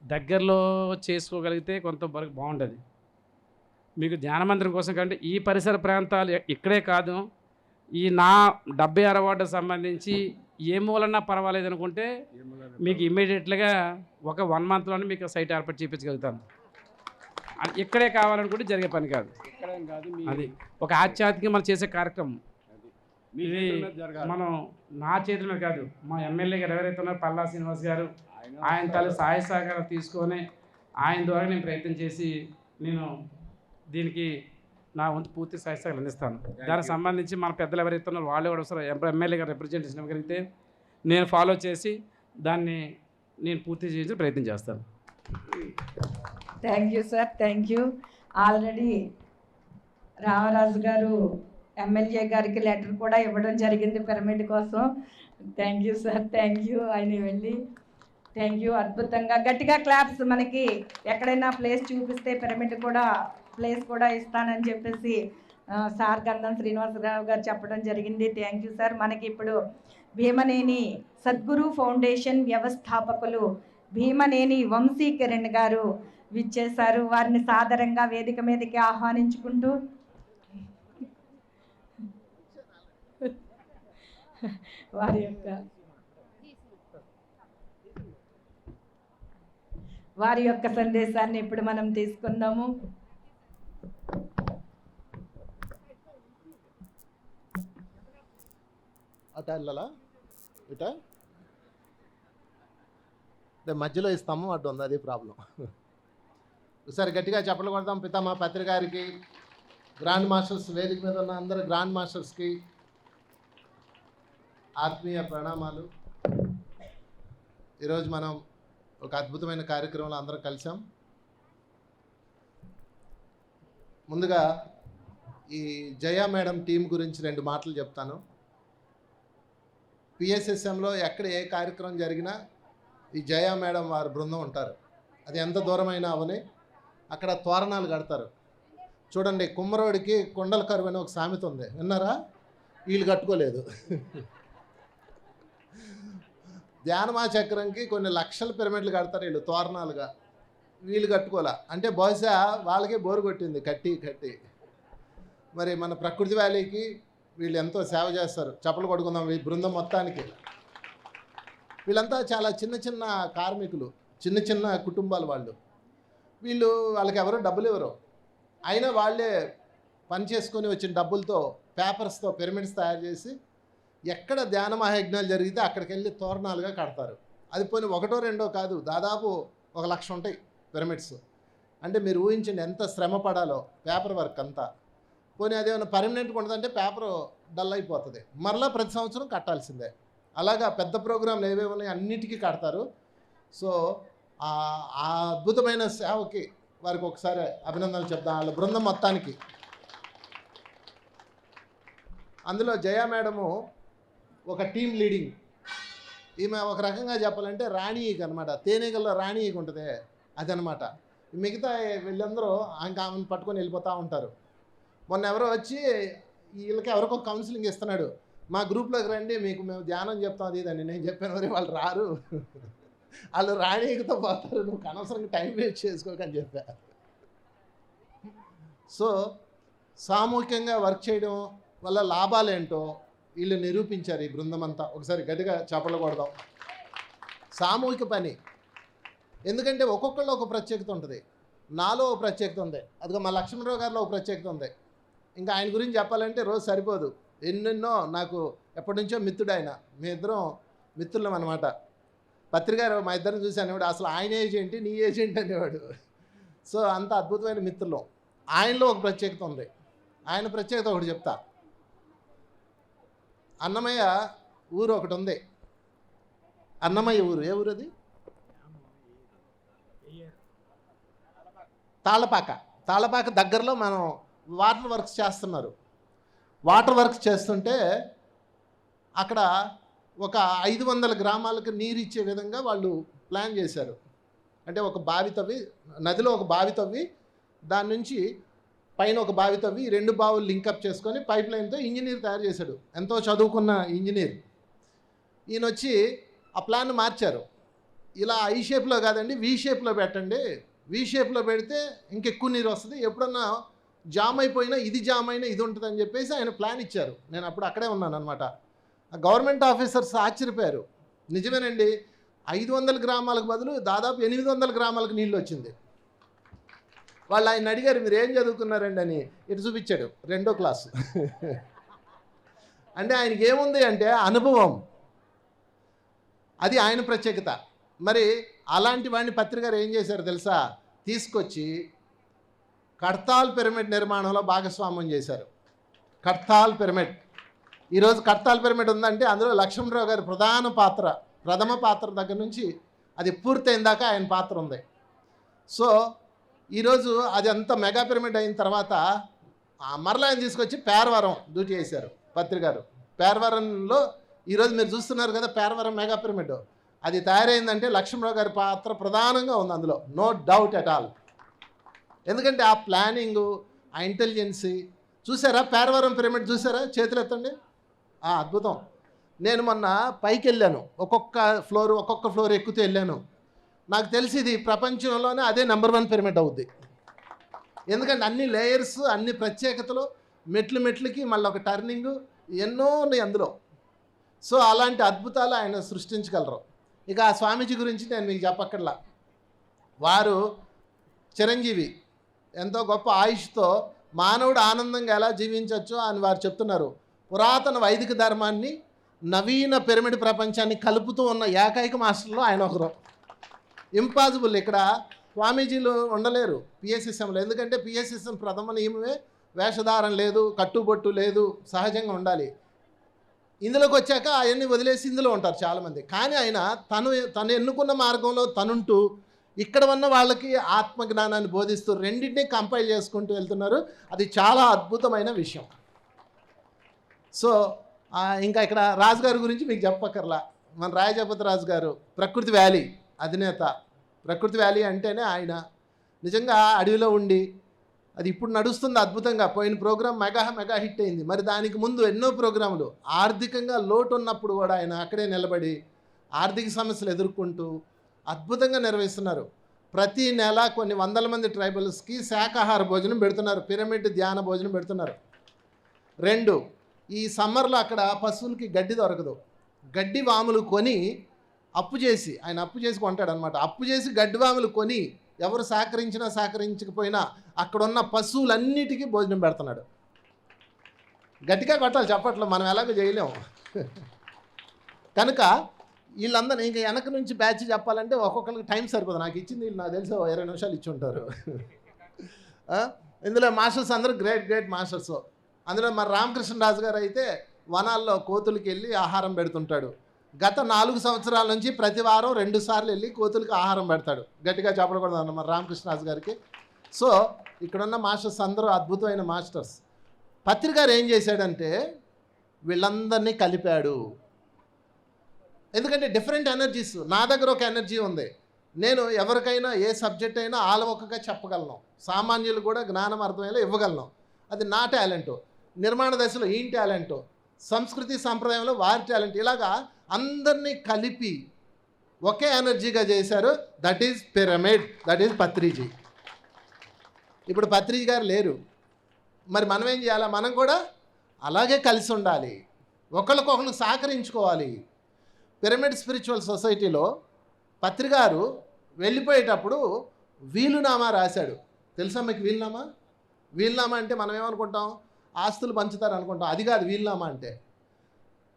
దగ్గరలో చేసుకోగలిగితే కొంత వరకు బాగుంటుంది. మీకు ధ్యానమందిరం కోసం కంటే ఈ పరిసర ప్రాంతాలు ఇక్కడే కాదు, ఈ నా 76 వార్డుకు సంబంధించి ఏ మూలన్నా పర్వాలేదు అనుకుంటే మీకు ఇమ్మీడియట్గా ఒక 1 మంత్లోనే మీకు సైట్ ఏర్పాటు చేయించగలుగుతాను. ఇక్కడే కావాలనుకుంటే జరిగే పని కాదు. అది ఒక ఆధ్యాత్మిక మనం చేసే కార్యక్రమం. ఇది మనం నా చేతుల మీద కాదు, మా ఎమ్మెల్యే గారు ఎవరైతే ఉన్నారో పల్లా శ్రీనివాస్ గారు, ఆయన తల్లి సహాయ సహకారం తీసుకొని ఆయన ద్వారా నేను ప్రయత్నం చేసి నేను దీనికి నా వంతు పూర్తి సహాయ సహకారం అందిస్తాను. దానికి సంబంధించి మన పెద్దలు ఎవరైతే ఉన్నారో వాళ్ళు కూడా ఒకసారి ఎమ్మెల్యే గారు రిప్రజెంటేషన్ ఇవ్వగలిగితే నేను ఫాలో చేసి దాన్ని నేను పూర్తి చేసే ప్రయత్నం చేస్తాను. Thank you sir, thank you. Already Ramaraju గారు ఎమ్మెల్యే గారికి లెటర్ కూడా ఇవ్వడం జరిగింది పిరమిడ్ కోసం. Thank you sir, thank you. ఆయన వెళ్ళి థ్యాంక్ యూ. అద్భుతంగా గట్టిగా క్లాప్స్. మనకి ఎక్కడైనా ప్లేస్ చూపిస్తే పిరమిడ్ కూడా ప్లేస్ కూడా ఇస్తానని చెప్పేసి సార్ గంధం శ్రీనివాసరావు గారు చెప్పడం జరిగింది. Thank you sir. మనకి ఇప్పుడు భీమనేని సద్గురు ఫౌండేషన్ వ్యవస్థాపకులు భీమనేని వంశీ కిరణ్ గారు విచ్చేశారు. వారిని సాదరంగా వేదిక మీదకి ఆహ్వానించుకుంటూ వారి యొక్క సందేశాన్ని ఇప్పుడు మనం తీసుకుందాము. అట వెళ్ళాలా ఇట మధ్యలో ఇస్తాము, అటు ఉంది, అది ప్రాబ్లం. ఒకసారి గట్టిగా చెప్పలు కొడతాం. పితామా పత్రి గారికి, గ్రాండ్ మాస్టర్స్, వేదిక మీద ఉన్న అందరు గ్రాండ్ మాస్టర్స్కి ఆత్మీయ ప్రణామాలు. ఈరోజు మనం ఒక అద్భుతమైన కార్యక్రమంలో అందరం కలిసాం. ముందుగా ఈ జయ మేడం టీం గురించి 2 మాటలు చెప్తాను. పిఎస్ఎస్ఎంలో ఎక్కడ ఏ కార్యక్రమం జరిగినా ఈ జయ మేడం వారి బృందం ఉంటారు. అది ఎంత దూరమైనా అవని అక్కడ తోరణాలు కడతారు. చూడండి, కుమ్మరోడికి కొండల కరువు అని ఒక సామెత ఉంది, విన్నారా? వీళ్ళు కట్టుకోలేదు. ధ్యానమా చక్రంకి కొన్ని లక్షల పిరమిడ్లు కడతారు వీళ్ళు తోరణాలుగా, వీళ్ళు కట్టుకోలే. అంటే బహుశా వాళ్ళకే బోరు కొట్టింది కట్టి. మరి మన ప్రకృతి వ్యాలీకి వీళ్ళు ఎంతో సేవ చేస్తారు. చప్పలు కొట్టుకుందాం ఈ బృందం మొత్తానికి. వీళ్ళంతా చాలా చిన్న కార్మికులు, చిన్న కుటుంబాలు వాళ్ళు. వాళ్ళకి ఎవరో డబ్బులు ఇవ్వరు, అయినా వాళ్ళే పని చేసుకొని వచ్చిన డబ్బులతో పేపర్స్తో పిరమిడ్స్ తయారు చేసి ఎక్కడ ధ్యాన మహాయజ్ఞాలు జరిగితే అక్కడికి వెళ్ళి తోరణాలుగా కడతారు. అది పోనీ ఒకటో రెండో కాదు, దాదాపు 1,00,000 ఉంటాయి పిరమిడ్స్. అంటే మీరు ఊహించండి ఎంత శ్రమ పడాలో పేపర్ వర్క్ అంతా. పోనీ అదేమైనా పర్మనెంట్గా ఉండదంటే పేపర్ డల్ అయిపోతుంది, మరలా ప్రతి సంవత్సరం కట్టాల్సిందే. అలాగా పెద్ద ప్రోగ్రాంలు ఏవేవి ఉన్నాయి అన్నిటికీ కడతారు. సో ఆ అద్భుతమైన సేవకి వారికి ఒకసారి అభినందనలు చెప్దాం, వాళ్ళ బృందం మొత్తానికి. అందులో జయ మేడము ఒక టీం లీడింగ్. ఈమె ఒక రకంగా చెప్పాలంటే రాణి ఈగ అనమాట, తేనెగల్లో రాణి ఈగ ఉంటుంది అదనమాట. మిగతా వీళ్ళందరూ ఇంకా ఆమెను పట్టుకొని వెళ్ళిపోతూ ఉంటారు. మొన్న ఎవరో వచ్చి వీళ్ళకి ఎవరికో కౌన్సిలింగ్ ఇస్తున్నాడు, మా గ్రూప్లోకి రండి మీకు మేము ధ్యానం చెప్తాం అది ఇదని. నేను చెప్పాను, మరి వాళ్ళు రారు, వాళ్ళు రాణి ఈగతో పోతారు, నువ్వు అనవసరంగా టైం వేస్ట్ చేసుకోకని చెప్పా. సో సామూహికంగా వర్క్ చేయడం వల్ల లాభాలేంటో వీళ్ళు నిరూపించారు ఈ బృందం అంతా. ఒకసారి గట్టిగా చప్పట్లు కొడదాం. సామూహిక పని, ఎందుకంటే ఒక్కొక్కళ్ళు ఒక ప్రత్యేకత ఉంటుంది. నాలో ఒక ప్రత్యేకత ఉంది, అదిగో మా లక్ష్మణరావు గారిలో ఒక ప్రత్యేకత ఉంది. ఇంకా ఆయన గురించి చెప్పాలంటే రోజు సరిపోదు, ఎన్నెన్నో. నాకు ఎప్పటి నుంచో మిత్రుడు ఆయన, మీ ఇద్దరం మిత్రులం అనమాట. పత్రికారు మా ఇద్దరిని చూసి అనేవాడు, అసలు ఆయన ఏజ్ ఏంటి నీ ఏజ్ ఏంటి అనేవాడు. సో అంత అద్భుతమైన మిత్రులం. ఆయనలో ఒక ప్రత్యేకత ఉంది, ఆయన ప్రత్యేకత ఒకటి చెప్తా. అన్నమయ్య ఊరు ఒకటి ఉంది, అన్నమయ్య ఊరు. ఏ ఊరు అది? తాళ్ళపాక దగ్గరలో మనం వాటర్ వర్క్స్ చేస్తున్నారు. వాటర్ వర్క్స్ చేస్తుంటే అక్కడ ఒక 500 గ్రామాలకు నీరు ఇచ్చే విధంగా వాళ్ళు ప్లాన్ చేశారు. అంటే ఒక బావి తవ్వి, నదిలో ఒక బావి తవ్వి, దాని నుంచి పైన ఒక బావి తవ్వి 2 బావులు లింకప్ చేసుకొని పైప్ లైన్తో ఇంజనీర్ తయారు చేశాడు, ఎంతో చదువుకున్న ఇంజనీర్. ఈయన వచ్చి ఆ ప్లాన్ మార్చారు. ఇలా ఐ షేప్లో కాదండి వి షేప్లో పెట్టండి, వి షేప్లో పెడితే ఇంకెక్కువ నీరు వస్తుంది, ఎప్పుడన్నా జామ్ అయిపోయినా ఇది జామ్ అయినా ఇది ఉంటుందని చెప్పేసి ఆయన ప్లాన్ ఇచ్చారు. నేను అప్పుడు అక్కడే ఉన్నాను అనమాట. ఆ గవర్నమెంట్ ఆఫీసర్స్ ఆశ్చర్యపోయారు, నిజమేనండి 500 గ్రామాలకు బదులు దాదాపు 800 గ్రామాలకు నీళ్ళు వచ్చింది. వాళ్ళు ఆయన అడిగారు, మీరు ఏం చదువుకున్నారండి అని. ఇటు చూపించాడు, 2వ క్లాసు. అంటే ఆయనకి ఏముంది అంటే అనుభవం, అది ఆయన ప్రత్యేకత. మరి అలాంటి వాడిని పత్రికారు ఏం చేశారు తెలుసా, తీసుకొచ్చి కడ్తాల్ పిరమిడ్ నిర్మాణంలో భాగస్వామ్యం చేశారు. కడ్తాల్ పిరమిడ్, ఈరోజు కడ్తాల్ పిరమిడ్ ఉందంటే అందులో లక్ష్మణరావు గారి ప్రథమ పాత్ర దగ్గర నుంచి అది పూర్తయిన దాకా ఆయన పాత్ర ఉంది. సో ఈరోజు అది అంత మెగా పిరమిడ్ అయిన తర్వాత మరలా ఆయన తీసుకొచ్చి పేరవరం డ్యూటీ చేశారు పత్రికారు. పేరవరంలో ఈరోజు మీరు చూస్తున్నారు కదా, పేరవరం మెగా పిరమిడ్ అది తయారైందంటే లక్ష్మణరావు గారి పాత్ర ప్రధానంగా ఉంది అందులో, నో డౌట్ ఎట్ ఆల్. ఎందుకంటే ఆ ప్లానింగు, ఆ ఇంటెలిజెన్సీ. చూసారా పేరవరం పిరమిడ్ చూసారా? చేతులు ఎత్తండి. అద్భుతం. నేను మొన్న పైకి వెళ్ళాను, ఒక్కొక్క ఫ్లోర్ ఎక్కుతూ వెళ్ళాను. నాకు తెలిసి ఇది ప్రపంచంలోనే అదే నెంబర్ 1 పిరమిడ్ అవుద్ది. ఎందుకంటే అన్ని లేయర్స్, అన్ని ప్రత్యేకతలు, మెట్లకి మళ్ళీ ఒక టర్నింగు, ఎన్నో ఉన్నాయి అందులో. సో అలాంటి అద్భుతాలు ఆయన సృష్టించగలరు. ఇక ఆ స్వామీజీ గురించి నేను మీకు చెప్పక్కర్లా. వారు చిరంజీవి, ఎంతో గొప్ప ఆయుష్తో మానవుడు ఆనందంగా ఎలా జీవించవచ్చు అని వారు చెప్తున్నారు. పురాతన వైదిక ధర్మాన్ని నవీన పిరమిడ్ ప్రపంచాన్ని కలుపుతూ ఉన్న ఏకైక మాస్టర్లో ఆయన ఒకరు. ఇంపాసిబుల్. ఇక్కడ స్వామీజీలు ఉండలేరు పిఎస్ఎస్ఎంలో, ఎందుకంటే పిఎస్ఎస్ఎం ప్రథమ నియమమే వేషధారం లేదు, కట్టుబొట్టు లేదు, సహజంగా ఉండాలి. ఇందులోకి వచ్చాక అవన్నీ వదిలేసి ఇందులో ఉంటారు చాలామంది. కానీ ఆయన తను ఎన్నుకున్న మార్గంలో తనుంటూ ఇక్కడ ఉన్న వాళ్ళకి ఆత్మజ్ఞానాన్ని బోధిస్తూ రెండింటినీ కంపైల్ చేసుకుంటూ వెళ్తున్నారు. అది చాలా అద్భుతమైన విషయం. సో ఇంకా ఇక్కడ రాజుగారి గురించి మీకు చెప్పక్కర్లా. మన రాయజపతి రాజు గారు ప్రకృతి వ్యాలీ అధినేత. ప్రకృతి వ్యాలీ అంటేనే ఆయన నిజంగా అడవిలో ఉండి అది ఇప్పుడు నడుస్తుంది అద్భుతంగా. పోయిన ప్రోగ్రాం మెగా హిట్ అయింది. మరి దానికి ముందు ఎన్నో ప్రోగ్రాములు ఆర్థికంగా లోటు ఉన్నప్పుడు కూడా ఆయన అక్కడే నిలబడి ఆర్థిక సమస్యలు ఎదుర్కొంటూ అద్భుతంగా నిర్వహిస్తున్నారు. ప్రతి నెల కొన్ని వందల మంది ట్రైబల్స్కి శాకాహార భోజనం పెడుతున్నారు, పిరమిడ్ ధ్యాన భోజనం పెడుతున్నారు. 2, ఈ సమ్మర్లో అక్కడ పశువులకి గడ్డి దొరకదు. గడ్డి వాములు కొని ఆయన అప్పు చేసి కొంటాడు అనమాట. అప్పు చేసి గడ్డి వాములు కొని ఎవరు సహకరించినా సహకరించకపోయినా అక్కడున్న పశువులన్నిటికీ భోజనం పెడుతున్నాడు. గట్టిగా కొట్టాలి చప్పట్లో, మనం ఎలాగో చేయలేము. కనుక వీళ్ళందరూ ఇంకా వెనక నుంచి బ్యాచ్ చెప్పాలంటే ఒక్కొక్కరికి టైం సరిపోదు. నాకు ఇచ్చింది వీళ్ళు నాకు తెలిసి 20 నిమిషాలు ఇచ్చి ఉంటారు. ఇందులో మాస్టర్స్ అందరూ గ్రేట్ మాస్టర్స్. అందులో మరి రామకృష్ణరాజు గారు అయితే వనాల్లో కోతులకి వెళ్ళి ఆహారం పెడుతుంటాడు. గత 4 సంవత్సరాల నుంచి ప్రతి వారం 2 సార్లు వెళ్ళి కోతులకి ఆహారం పెడతాడు. గట్టిగా చెప్పకూడదు అన్న మరి రామకృష్ణరాజు గారికి. సో ఇక్కడున్న మాస్టర్స్ అందరూ అద్భుతమైన మాస్టర్స్. పత్రి గారు ఏం చేశాడంటే వీళ్ళందరినీ కలిపాడు. ఎందుకంటే డిఫరెంట్ ఎనర్జీస్. నా దగ్గర ఒక ఎనర్జీ ఉంది. నేను ఎవరికైనా ఏ సబ్జెక్ట్ అయినా ఆలవొక్కగా చెప్పగలను. సామాన్యులు కూడా జ్ఞానం అర్థమయ్యేలా ఇవ్వగలను. అది నా టాలెంటు. నిర్మాణ దశలో ఈయన టాలెంటు, సంస్కృతి సంప్రదాయంలో వారి టాలెంట్. ఇలాగా అందరినీ కలిపి ఒకే ఎనర్జీగా చేశారు. That is pyramid, that is Patriji. ఇప్పుడు పత్రిజీ గారు లేరు. మరి మనం ఏం చేయాలి? మనం కూడా అలాగే కలిసి ఉండాలి, ఒకరికొకరు సహకరించుకోవాలి. పిరమిడ్ స్పిరిచువల్ సొసైటీలో పత్రి గారు వెళ్ళిపోయేటప్పుడు వీలునామా రాశాడు. తెలుసా మీకు వీలునామా? వీలునామా అంటే మనం ఏమనుకుంటాం? ఆస్తులు పంచుతారు అనుకుంటాం. అది కాదు వీలునామా అంటే.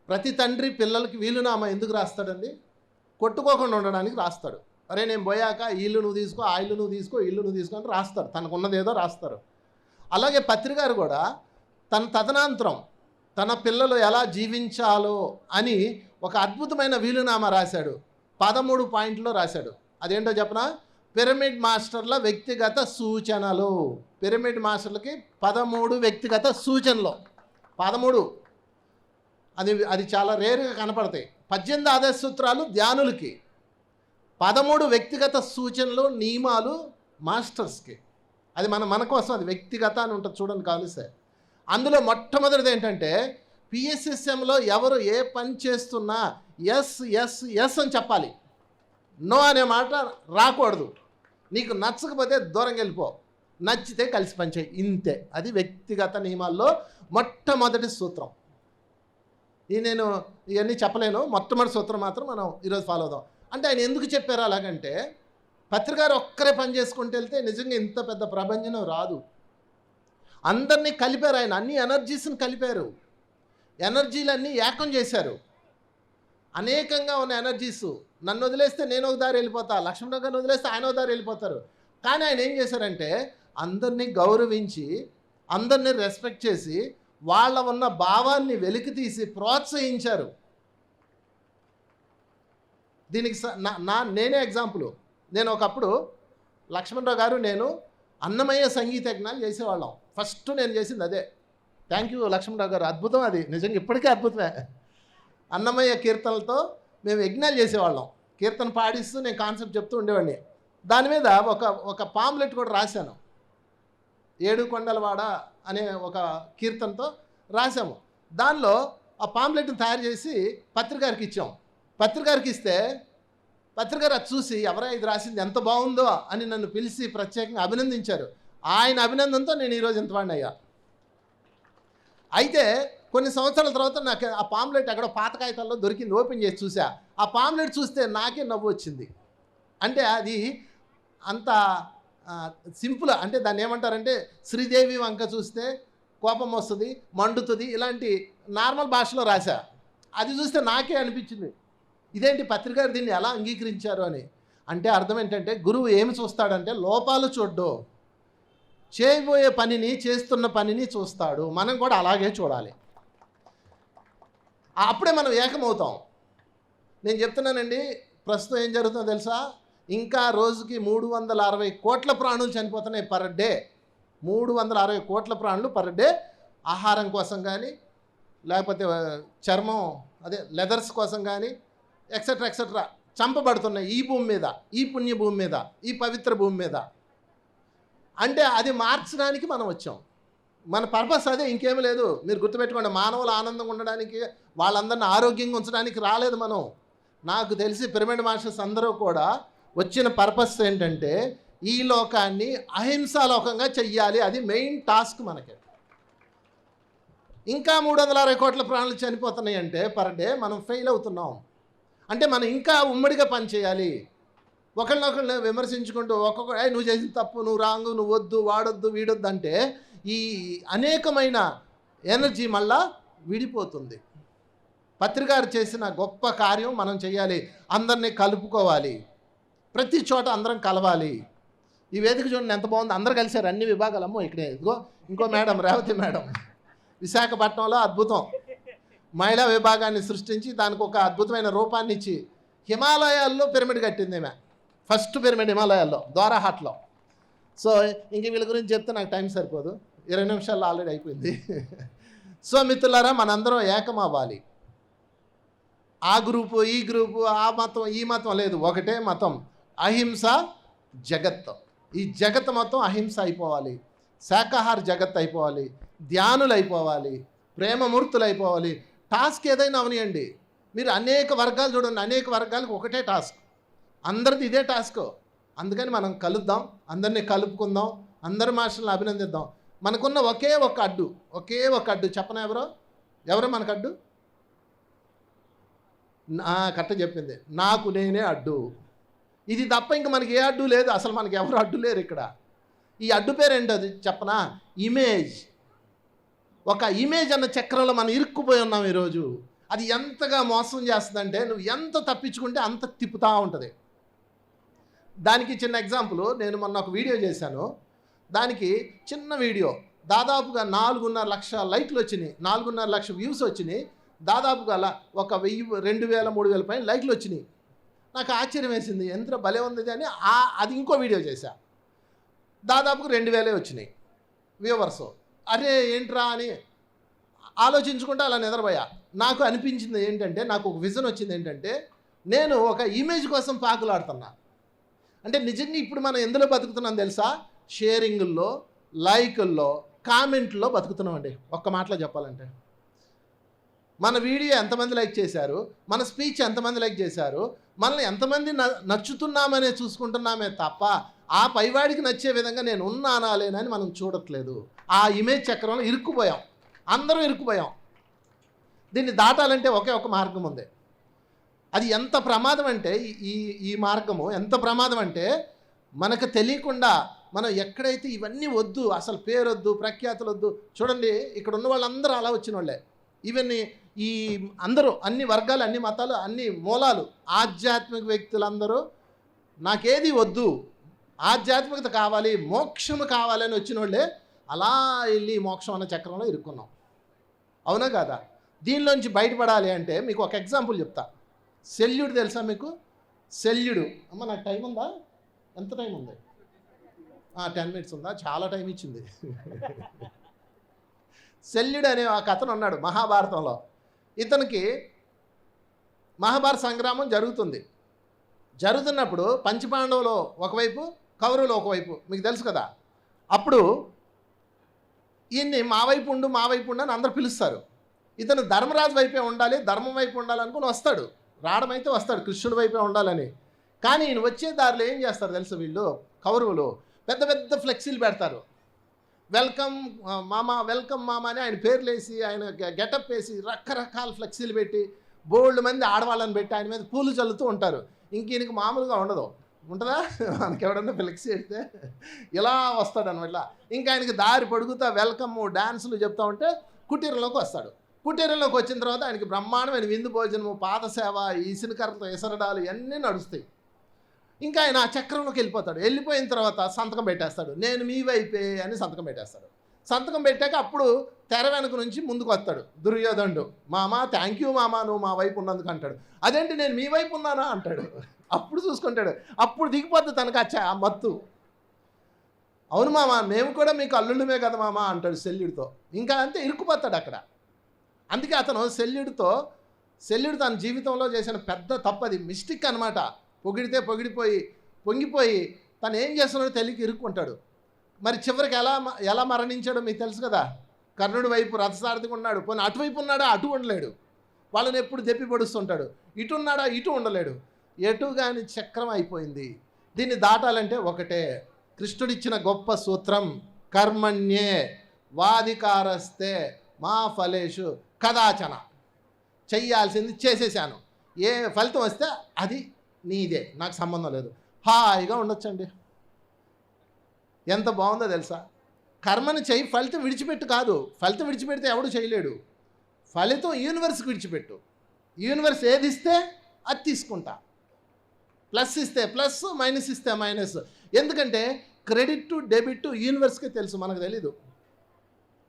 ప్రతి తండ్రి పిల్లలకి వీలునామా ఎందుకు రాస్తాడండి? కొట్టుకోకుండా ఉండడానికి రాస్తాడు. అరే నేను పోయాక ఈ ఇల్లు నువ్వు తీసుకో, ఆ ఇల్లు నువ్వు తీసుకో, ఇల్లు నువ్వు తీసుకో అని రాస్తారు. తనకున్నది ఏదో రాస్తారు. అలాగే పత్రి గారు కూడా తన తదనంతరం తన పిల్లలు ఎలా జీవించాలో అని ఒక అద్భుతమైన వీలునామా రాశాడు. 13 పాయింట్లో రాశాడు. అదేంటో చెప్పనా? పిరమిడ్ మాస్టర్ల వ్యక్తిగత సూచనలు. పిరమిడ్ మాస్టర్లకి 13 వ్యక్తిగత సూచనలు. 13 అది చాలా రేరుగా కనపడతాయి. 18 ఆదేశ సూత్రాలు ధ్యానులకి, 13 వ్యక్తిగత సూచనలు నియమాలు మాస్టర్స్కి. అది మన కోసం అది వ్యక్తిగత అని ఉంటుంది చూడండి కాలిస్తే. అందులో మొట్టమొదటిది ఏంటంటే పిఎస్ఎస్ఎంలో ఎవరు ఏ పని చేస్తున్నా ఎస్ అని చెప్పాలి. నో అనే మాట రాకూడదు. నీకు నచ్చకపోతే దూరంగా వెళ్ళిపో, నచ్చితే కలిసి పనిచేయి, ఇంతే. అది వ్యక్తిగత నియమాల్లో మొట్టమొదటి సూత్రం. నేను ఇవన్నీ చెప్పలేను. మొట్టమొదటి సూత్రం మాత్రం మనం ఈరోజు ఫాలో అవుదాం. అంటే ఆయన ఎందుకు చెప్పారు అలాగంటే పత్రికారు ఒక్కరే పని చేసుకుంటూ వెళ్తే నిజంగా ఇంత పెద్ద ప్రపంచం రాదు. అందరినీ కలిపారు ఆయన. అన్ని ఎనర్జీస్ని కలిపారు. ఎనర్జీలన్నీ ఏకం చేశారు. అనేకంగా ఉన్న ఎనర్జీస్. నన్ను వదిలేస్తే నేను ఒక దారి వెళ్ళిపోతా, లక్ష్మణరావు గారిని వదిలేస్తే ఆయన ఒక దారి వెళ్ళిపోతారు. కానీ ఆయన ఏం చేశారంటే అందరినీ గౌరవించి, అందరినీ రెస్పెక్ట్ చేసి, వాళ్ళ ఉన్న భావాన్ని వెలికి తీసి ప్రోత్సహించారు. దీనికి నేనే ఎగ్జాంపుల్. నేను ఒకప్పుడు లక్ష్మణరావు గారు నేను అన్నమయ్య సంగీత యజ్ఞాలు చేసేవాళ్ళం. ఫస్ట్ నేను చేసింది అదే. థ్యాంక్ యూ లక్ష్మణరావు గారు. అద్భుతం అది, నిజంగా ఇప్పటికీ అద్భుతమే. అన్నమయ్య కీర్తనలతో మేము యజ్ఞాలు చేసేవాళ్ళం. కీర్తన పాడిస్తూ నేను కాన్సెప్ట్ చెప్తూ ఉండేవాడిని. దాని మీద ఒక పాంప్లెట్ కూడా రాశాను. 7 కొండలవాడ అనే ఒక కీర్తనతో రాశాము. దానిలో ఆ పాంప్లెట్ని తయారు చేసి పత్రికారికి ఇచ్చాం. పత్రికారికి ఇస్తే పత్రికారు అది చూసి ఎవరా ఇది రాసింది ఎంత బాగుందో అని నన్ను పిలిచి ప్రత్యేకంగా అభినందించారు. ఆయన అభినందనతో నేను ఈరోజు ఇంతవాడిని అయ్యా. అయితే కొన్ని సంవత్సరాల తర్వాత నాకు ఆ పాంప్లెట్ ఎక్కడో పాత కాగితాల్లో దొరికింది. ఓపెన్ చేసి చూసా. ఆ పాంప్లెట్ చూస్తే నాకే నవ్వు వచ్చింది. అంటే అది అంత సింపుల్. అంటే దాన్ని ఏమంటారంటే శ్రీదేవి వంక చూస్తే కోపం వస్తుంది, మండుతుంది, ఇలాంటి నార్మల్ భాషలో రాశా. అది చూస్తే నాకే అనిపించింది ఇదేంటి పత్రికారు దీన్ని ఎలా అంగీకరించారు అని. అంటే అర్థం ఏంటంటే గురువు ఏమి చూస్తాడంటే లోపాలు చూడ్డు, చేయబోయే పనిని, చేస్తున్న పనిని చూస్తాడు. మనం కూడా అలాగే చూడాలి. అప్పుడే మనం ఏకమవుతాం. నేను చెప్తున్నానండి, ప్రస్తుతం ఏం జరుగుతుందో తెలుసా? ఇంకా రోజుకి 360 కోట్ల ప్రాణులు చనిపోతున్నాయి పర్ డే. 360 కోట్ల ప్రాణులు పర్ డే ఆహారం కోసం కానీ, లేకపోతే చర్మం అదే లెదర్స్ కోసం కానీ, ఎక్సెట్రా చంపబడుతున్నాయి ఈ భూమి మీద, ఈ పుణ్య భూమి మీద, ఈ పవిత్ర భూమి మీద. అంటే అది మార్చడానికి మనం వచ్చాం. మన పర్పస్ అదే, ఇంకేమీ లేదు. మీరు గుర్తుపెట్టుకోండి, మానవులు ఆనందంగా ఉండడానికి, వాళ్ళందరిని ఆరోగ్యంగా ఉంచడానికి రాలేదు మనం. నాకు తెలిసి పిరమిడ్ మాస్టర్స్ అందరూ కూడా వచ్చిన పర్పస్ ఏంటంటే ఈ లోకాన్ని అహింసాలోకంగా చెయ్యాలి. అది మెయిన్ టాస్క్ మనకి. ఇంకా 360 కోట్ల ప్రాణులు చనిపోతున్నాయి అంటే పర్ డే మనం ఫెయిల్ అవుతున్నాం. అంటే మనం ఇంకా ఉమ్మడిగా పనిచేయాలి. ఒకళ్ళనొకళ్ళని విమర్శించుకుంటూ ఒక్కొక్క నువ్వు చేసిన తప్పు, నువ్వు రాంగు, నువ్వు వద్దు, వాడొద్దు, వీడొద్దు అంటే ఈ అనేకమైన ఎనర్జీ మళ్ళా విడిపోతుంది. పత్రికారు చేసిన గొప్ప కార్యం మనం చేయాలి. అందరినీ కలుపుకోవాలి, ప్రతి చోట అందరం కలవాలి. ఈ వేదిక చూడండి ఎంత బాగుంది, అందరు కలిశారు, అన్ని విభాగాలు. అమ్మో ఇక్కడే ఇదిగో ఇంకో మేడం, రేవతి మేడం, విశాఖపట్నంలో అద్భుతం మహిళా విభాగాన్ని సృష్టించి దానికి ఒక అద్భుతమైన రూపాన్ని ఇచ్చి హిమాలయాల్లో పిరమిడ్ కట్టింది ఆమె. ఫస్ట్ పిరమిడ్ హిమాలయాల్లో, ద్వారాహాట్లో. సో ఇంక వీళ్ళ గురించి చెప్తే నాకు టైం సరిపోదు, 20 నిమిషాల్లో ఆల్రెడీ అయిపోయింది. సో మిత్రులారా, మనందరం ఏకం అవ్వాలి. ఆ గ్రూపు, ఈ గ్రూపు, ఆ మతం, ఈ మతం లేదు, ఒకటే మతం, అహింస జగత్. ఈ జగత్ మొత్తం అహింస అయిపోవాలి, శాకాహార జగత్ అయిపోవాలి, ధ్యానులు అయిపోవాలి, ప్రేమమూర్తులు అయిపోవాలి. టాస్క్ ఏదైనా అవనియండి. మీరు అనేక వర్గాలు చూడండి, అనేక వర్గాలకు ఒకటే టాస్క్, అందరిది ఇదే టాస్క్. అందుకని మనం కలుద్దాం, అందరినీ కలుపుకుందాం, అందరి మాస్టర్లను అభినందిద్దాం. మనకున్న ఒకే ఒక అడ్డు చెప్పనా? ఎవరో మనకు అడ్డు? కరెక్ట్ చెప్పింది, నాకు నేనే అడ్డు. ఇది తప్ప ఇంక మనకి ఏ అడ్డు లేదు. అసలు మనకి ఎవరు అడ్డు లేరు ఇక్కడ. ఈ అడ్డు పేరు ఏంటో చెప్పనా? ఇమేజ్. ఒక ఇమేజ్ అన్న చక్రంలో మనం ఇరుక్కుపోయి ఉన్నాం ఈరోజు. అది ఎంతగా మోసం చేస్తుందంటే నువ్వు ఎంత తప్పించుకుంటే అంత తిప్పుతూ ఉంటుంది. దానికి చిన్న ఎగ్జాంపుల్, నేను మొన్న ఒక వీడియో చేశాను. దానికి చిన్న వీడియో దాదాపుగా 4.5 లక్షల లైక్లు వచ్చినాయి, 4.5 లక్షల వ్యూస్ వచ్చినాయి. దాదాపుగా అలా ఒక 1000, 2000, 3000 పైన లైక్లు వచ్చినాయి. నాకు ఆశ్చర్యం వేసింది, ఎంత భలే ఉంది అని అది ఇంకో వీడియో చేశా. దాదాపుగా 2000 వచ్చినాయి వ్యూవర్స్. అరే ఏంట్రా అని ఆలోచించుకుంటే అలా నిద్రపోయా. నాకు అనిపించింది ఏంటంటే, నాకు ఒక విజన్ వచ్చింది ఏంటంటే, నేను ఒక ఇమేజ్ కోసం పాకులాడుతున్నా. అంటే నిజంగా ఇప్పుడు మనం ఎందులో బతుకుతున్నాం తెలుసా? షేరింగుల్లో, లైకుల్లో, కామెంట్లో బతుకుతున్నామండి. ఒక్క మాటలో చెప్పాలంటే, మన వీడియో ఎంతమంది లైక్ చేశారు, మన స్పీచ్ ఎంతమంది లైక్ చేశారు, మనల్ని ఎంతమంది నచ్చుతున్నామనే చూసుకుంటున్నామే తప్ప ఆ పైవాడికి నచ్చే విధంగా నేను ఉన్నానా లేనని మనం చూడట్లేదు. ఆ ఇమేజ్ చక్రంలో ఇరుక్కుపోయాం, అందరం ఇరుక్కుపోయాం. దీన్ని దాటాలంటే ఒకే ఒక మార్గం ఉంది. అది ఎంత ప్రమాదం అంటే, ఈ మార్గము ఎంత ప్రమాదం అంటే, మనకు తెలియకుండా మనం ఎక్కడైతే ఇవన్నీ వద్దు, అసలు పేరొద్దు, ప్రఖ్యాతులు వద్దు. చూడండి, ఇక్కడ ఉన్న వాళ్ళందరూ అలా వచ్చిన వాళ్ళే. ఈవెన్ ఈ అందరూ, అన్ని వర్గాలు, అన్ని మతాలు, అన్ని మూలాలు, ఆధ్యాత్మిక వ్యక్తులందరూ నాకేది వద్దు, ఆధ్యాత్మికత కావాలి, మోక్షము కావాలని వచ్చిన వాళ్ళే అలా వెళ్ళి మోక్షం అన్న చక్రంలో ఇరుక్కున్నాం. అవునా కాదా? దీనిలోంచి బయటపడాలి అంటే మీకు ఒక ఎగ్జాంపుల్ చెప్తా. శల్యుడు తెలుసా మీకు? శల్యుడు, అమ్మ నాకు టైం ఉందా? ఎంత టైం ఉంది? 10 minutes ఉందా? చాలా టైం ఇచ్చింది. శల్యుడు అనే ఒక అతను ఉన్నాడు మహాభారతంలో. ఇతనికి మహాభారత సంగ్రామం జరుగుతున్నప్పుడు పంచపాండవులు ఒకవైపు, కౌరవులు ఒకవైపు, మీకు తెలుసు కదా. అప్పుడు ఈయన్ని మా వైపు ఉండు అని అందరు పిలుస్తారు. ఇతను ధర్మరాజు వైపే ఉండాలి, ధర్మం వైపు ఉండాలనుకుని వస్తాడు. రావడమైతే వస్తాడు కృష్ణుడి వైపే ఉండాలని. కానీ ఈయన వచ్చే దారిలో ఏం చేస్తారు తెలుసు వీళ్ళు కౌరవులు? పెద్ద పెద్ద ఫ్లెక్సీలు పెడతారు. వెల్కమ్ మామ అని ఆయన పేర్లు వేసి, ఆయన గెటప్ వేసి, రకరకాల ఫ్లెక్సీలు పెట్టి, బోల్డ్ మంది ఆడవాళ్ళని పెట్టి ఆయన మీద పూలు చల్లుతూ ఉంటారు. ఇంక ఈయనకి మామూలుగా ఉంటుందా? మనకి ఎవడన్నా ఫ్లెక్సీ పెడితే ఇలా వస్తాడు అనమాట. ఇంకా ఆయనకి దారి పొడుగుతా వెల్కమ్ డ్యాన్సులు చెప్తా ఉంటే కుటీరంలోకి వస్తాడు. కుటీరంలోకి వచ్చిన తర్వాత ఆయనకి బ్రహ్మాండమైన విందు భోజనము, పాదసేవ, ఈసినకర్రతో ఎసరడాలు ఇవన్నీ నడుస్తాయి. ఇంకా ఆయన ఆ చక్రంలోకి వెళ్ళిపోతాడు. వెళ్ళిపోయిన తర్వాత సంతకం పెట్టేస్తాడు, నేను మీ వైపే అని సంతకం పెట్టేస్తాడు. సంతకం పెట్టాక అప్పుడు తెర వెనక నుంచి ముందుకు వస్తాడు దుర్యోధనుడు. మామా థ్యాంక్ యూ మామా, నువ్వు మా వైపు ఉన్నందుకు అంటాడు. అదేంటి నేను మీ వైపు ఉన్నానా అంటాడు. అప్పుడు చూసుకుంటాడు, అప్పుడు దిగిపోద్ది తనకు ఆ మత్తు. అవును మామ, మేము కూడా మీకు అల్లుళ్ళమే కదా మామ అంటాడు శల్యుడితో. ఇంకా అంతే ఇరుక్కుపోతాడు అక్కడ. అందుకే అతను శల్యుడు తన జీవితంలో చేసిన పెద్ద తప్పది, మిస్టేక్ అనమాట. పొగిడితే పొంగిపోయి తను ఏం చేస్తున్నాడో తెలియక ఇరుక్కుంటాడు. మరి చివరికి ఎలా మరణించాడో మీకు తెలుసు కదా. కర్ణుడి వైపు రథసారథిగా ఉన్నాడు, పోనీ అటువైపు ఉన్నాడా, అటు ఉండలేడు. వాళ్ళని ఎప్పుడు దెప్పి పొడుస్తుంటాడు. ఇటు ఉన్నాడా, ఇటు ఉండలేడు. ఎటు కానీ చక్రం అయిపోయింది. దీన్ని దాటాలంటే ఒకటే, కృష్ణుడిచ్చిన గొప్ప సూత్రం, కర్మణ్యే వాధికారస్తే మా ఫలేషు కదాచన. చెయ్యాల్సింది చేసేసాను, ఏ ఫలితం వస్తే అది నీదే, నాకు సంబంధం లేదు, హాయిగా ఉండొచ్చండి. ఎంత బాగుందో తెలుసా. కర్మని చెయ్యి, ఫలితం విడిచిపెట్టు కాదు. ఫలితం విడిచిపెడితే ఎవడు చేయలేడు. ఫలితం యూనివర్స్కి విడిచిపెట్టు. యూనివర్స్ ఏది ఇస్తే అది తీసుకుంటా. ప్లస్ ఇస్తే ప్లస్, మైనస్ ఇస్తే మైనస్. ఎందుకంటే క్రెడిట్ డెబిట్ యూనివర్స్కే తెలుసు, మనకు తెలీదు.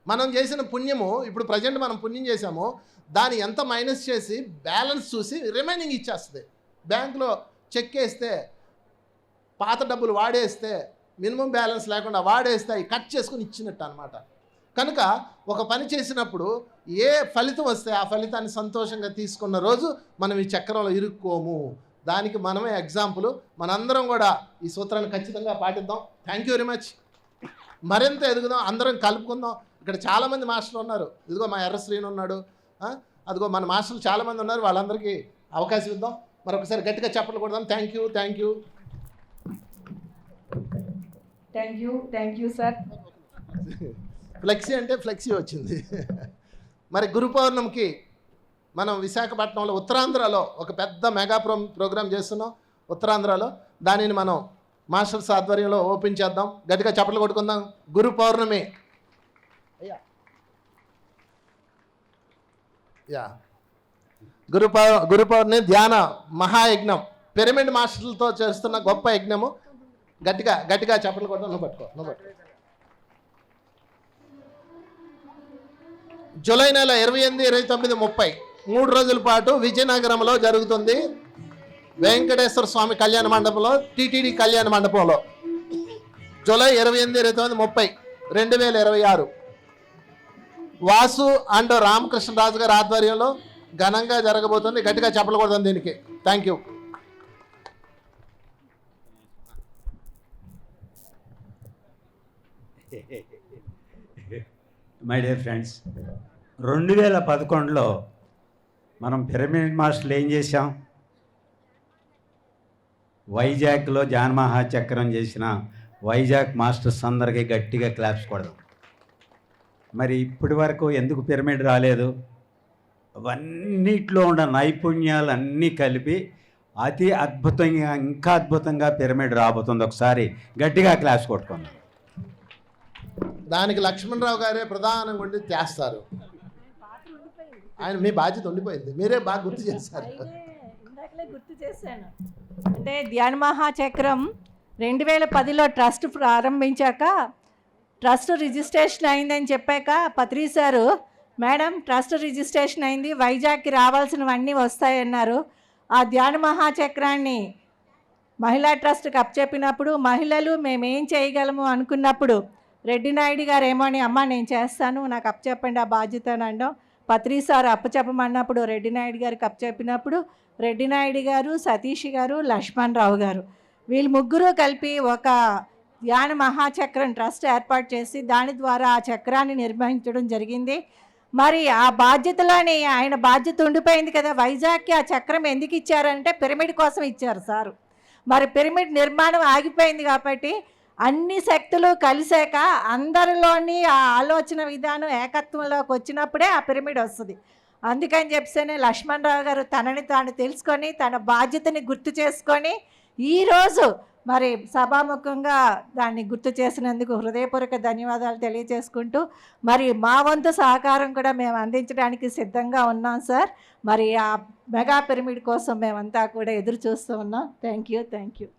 మనం చేసిన పుణ్యము, ఇప్పుడు ప్రజెంట్ మనం పుణ్యం చేసాము, దాన్ని ఎంత మైనస్ చేసి బ్యాలెన్స్ చూసి రిమైనింగ్ ఇచ్చేస్తుంది. బ్యాంకులో చెక్ వేస్తే, పాత డబ్బులు వాడేస్తే, మినిమం బ్యాలెన్స్ లేకుండా వాడేస్తే అవి కట్ చేసుకుని ఇచ్చినట్టు అనమాట. కనుక ఒక పని చేసినప్పుడు ఏ ఫలితం వస్తే ఆ ఫలితాన్ని సంతోషంగా తీసుకున్న రోజు మనం ఈ చక్రంలో ఇరుక్కోము. దానికి మనమే ఎగ్జాంపుల్. మనందరం కూడా ఈ సూత్రాన్ని ఖచ్చితంగా పాటిద్దాం. Thank you very much. మరింత ఎదుగుదాం, అందరం కలుపుకుందాం. ఇక్కడ చాలామంది మాస్టర్లు ఉన్నారు. ఇదిగో మా ఎర్రశ్రీని ఉన్నాడు, అదిగో మన మాస్టర్లు చాలామంది ఉన్నారు. వాళ్ళందరికీ అవకాశం ఇద్దాం. మరొకసారి గట్టిగా చప్పట్లు కొడదాం. Thank you, thank you, thank you sir. Flexi అంటే ఫ్లెక్సీ వచ్చింది. మరి గురు పౌర్ణమికి మనం విశాఖపట్నంలో ఉత్తరాంధ్రలో ఒక పెద్ద మెగా ప్రోగ్రాం చేస్తున్నాం. ఉత్తరాంధ్రలో దానిని మనం మాస్టర్స్ ఆధ్వర్యంలో ఓపెన్ చేద్దాం. గట్టిగా చప్పట్లు కొట్టుకుందాం. గురు పౌర్ణమి గురు పౌర్ణమి ధ్యాన మహాయజ్ఞం, పిరమిడ్ మాస్టర్లతో చేస్తున్న గొప్ప యజ్ఞము. గట్టిగా చప్పట్లు కొడతాం. నువ్వు పట్టుకో. జూలై నెల 28, 29, 30 3 రోజుల పాటు విజయనగరంలో జరుగుతుంది. వెంకటేశ్వర స్వామి కళ్యాణ మండపంలో, టీటీడీ కళ్యాణ మండపంలో. జూలై 28, 29, 30 2026 వాసు అండ్ రామకృష్ణరాజు గారి ఆధ్వర్యంలో ఘనంగా జరగబోతుంది. గట్టిగా చప్పట్లు కొడతాం దీనికి. Thank you. My dear friends, 2011లో మనం పిరమిడ్ మాస్టర్లు ఏం చేశాం? వైజాగ్లో జానమహాచక్రం చేసిన వైజాగ్ మాస్టర్స్ అందరికీ గట్టిగా క్లాప్స్ కొడదాం. మరి ఇప్పటి వరకు ఎందుకు పిరమిడ్ రాలేదు? అవన్నిట్లో ఉన్న నైపుణ్యాలు అన్నీ కలిపి అతి అద్భుతంగా, ఇంకా అద్భుతంగా పిరమిడ్ రాబోతుంది. ఒకసారి గట్టిగా క్లాప్స్ కొట్టుకుందాం. దానికి లక్ష్మణరావు గారే ప్రధానంగా ఉండి చేస్తారు. ఆయన మీ బాధ్యత ఉండిపోయింది, మీరే బాగా గుర్తు చేస్తారు. ఇందాకలే గుర్తు చేశాను. అంటే ధ్యాన మహాచక్రం 2010లో ట్రస్ట్ ప్రారంభించాక, ట్రస్ట్ రిజిస్ట్రేషన్ అయిందని చెప్పాక పత్రి సారు, మేడం ట్రస్ట్ రిజిస్ట్రేషన్ అయింది, వైజాగ్కి రావాల్సినవన్నీ వస్తాయన్నారు. ఆ ధ్యాన మహాచక్రాన్ని మహిళా ట్రస్ట్కి అప్పచెప్పినప్పుడు మహిళలు మేమేం చేయగలము అనుకున్నప్పుడు రెడ్డి నాయుడు గారు ఏమోని, అమ్మ నేను చేస్తాను, నాకు అప్పచెప్పండి ఆ బాధ్యత అని అనడం. పత్రి సార్ అప్పచెప్పమన్నప్పుడు రెడ్డి నాయుడు గారికి అప్పచెప్పినప్పుడు రెడ్డి నాయుడు గారు, సతీష్ గారు, లక్ష్మణ్ రావు గారు, వీళ్ళు ముగ్గురు కలిపి ఒక ధ్యాన మహాచక్రం ట్రస్ట్ ఏర్పాటు చేసి దాని ద్వారా ఆ చక్రాన్ని నిర్వహించడం జరిగింది. మరి ఆ బాధ్యతలోని ఆయన బాధ్యత ఉండిపోయింది కదా. వైజాగ్కి ఆ చక్రం ఎందుకు ఇచ్చారంటే పిరమిడ్ కోసం ఇచ్చారు సారు. మరి పిరమిడ్ నిర్మాణం ఆగిపోయింది కాబట్టి అన్ని శక్తులు కలిసాక అందరిలోని ఆ ఆలోచన విధానం ఏకత్వంలోకి వచ్చినప్పుడే ఆ పిరమిడ్ వస్తుంది. అందుకని చెప్పేనే లక్ష్మణ్ రావు గారు తనని తాను తెలుసుకొని తన బాధ్యతని గుర్తు చేసుకొని ఈరోజు మరి సభాముఖంగా దాన్ని గుర్తు చేసినందుకు హృదయపూర్వక ధన్యవాదాలు తెలియజేసుకుంటూ, మరి మా వంతు సహకారం కూడా మేము అందించడానికి సిద్ధంగా ఉన్నాం సార్. మరి ఆ మెగా పిరమిడ్ కోసం మేమంతా కూడా ఎదురు చూస్తూ ఉన్నాం. Thank you.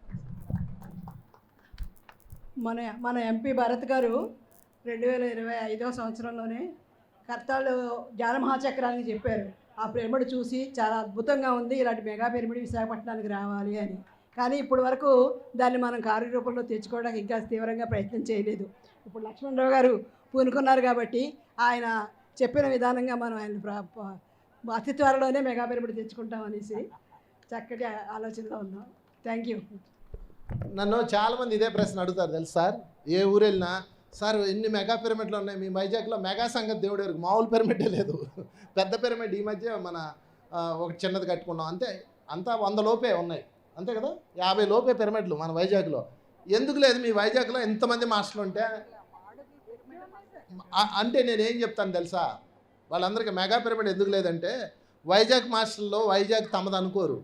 మన ఎంపీ భరత్ గారు 2025వ సంవత్సరంలోనే కర్తాలు జ్ఞాన మహాచక్రాన్ని చెప్పారు. ఆ పిరమిడ్ చూసి చాలా అద్భుతంగా ఉంది, ఇలాంటి మెగా పిరమిడ్ విశాఖపట్నానికి రావాలి అని. కానీ ఇప్పటి వరకు దాన్ని మనం కార్యరూపంలో తెచ్చుకోవడానికి ఇంకా తీవ్రంగా ప్రయత్నం చేయలేదు. ఇప్పుడు లక్ష్మణరావు గారు పూనుకున్నారు కాబట్టి ఆయన చెప్పిన విధానంగా మనం ఆయన అతి త్వరలోనే మెగా పిరమిడ్ తెచ్చుకుంటాం అనేసి చక్కటి ఆలోచనలో ఉన్నాం. Thank you. నన్ను చాలామంది ఇదే ప్రశ్న అడుగుతారు తెలుసు సార్, ఏ ఊరు వెళ్ళినా సార్ ఎన్ని మెగా పిరమిడ్లు ఉన్నాయి మీ వైజాగ్లో? మెగా సంగతి దేవుడి వరకు, మామూలు పిరమిడే లేదు, పెద్ద పిరమిడ్ ఈ మధ్య మన ఒకటి చిన్నది కట్టుకున్నాం అంతే, అంతా 100 లోపే ఉన్నాయి అంతే కదా, 50 లోపే పిరమిడ్లు మన వైజాగ్లో. ఎందుకు లేదు మీ వైజాగ్లో ఎంతమంది మాస్టర్లు ఉంటే? అంటే నేనేం చెప్తాను తెలుసా, వాళ్ళందరికీ మెగా పిరమిడ్ ఎందుకు లేదంటే వైజాగ్ మాస్టర్లో వైజాగ్ తమది అనుకోరు.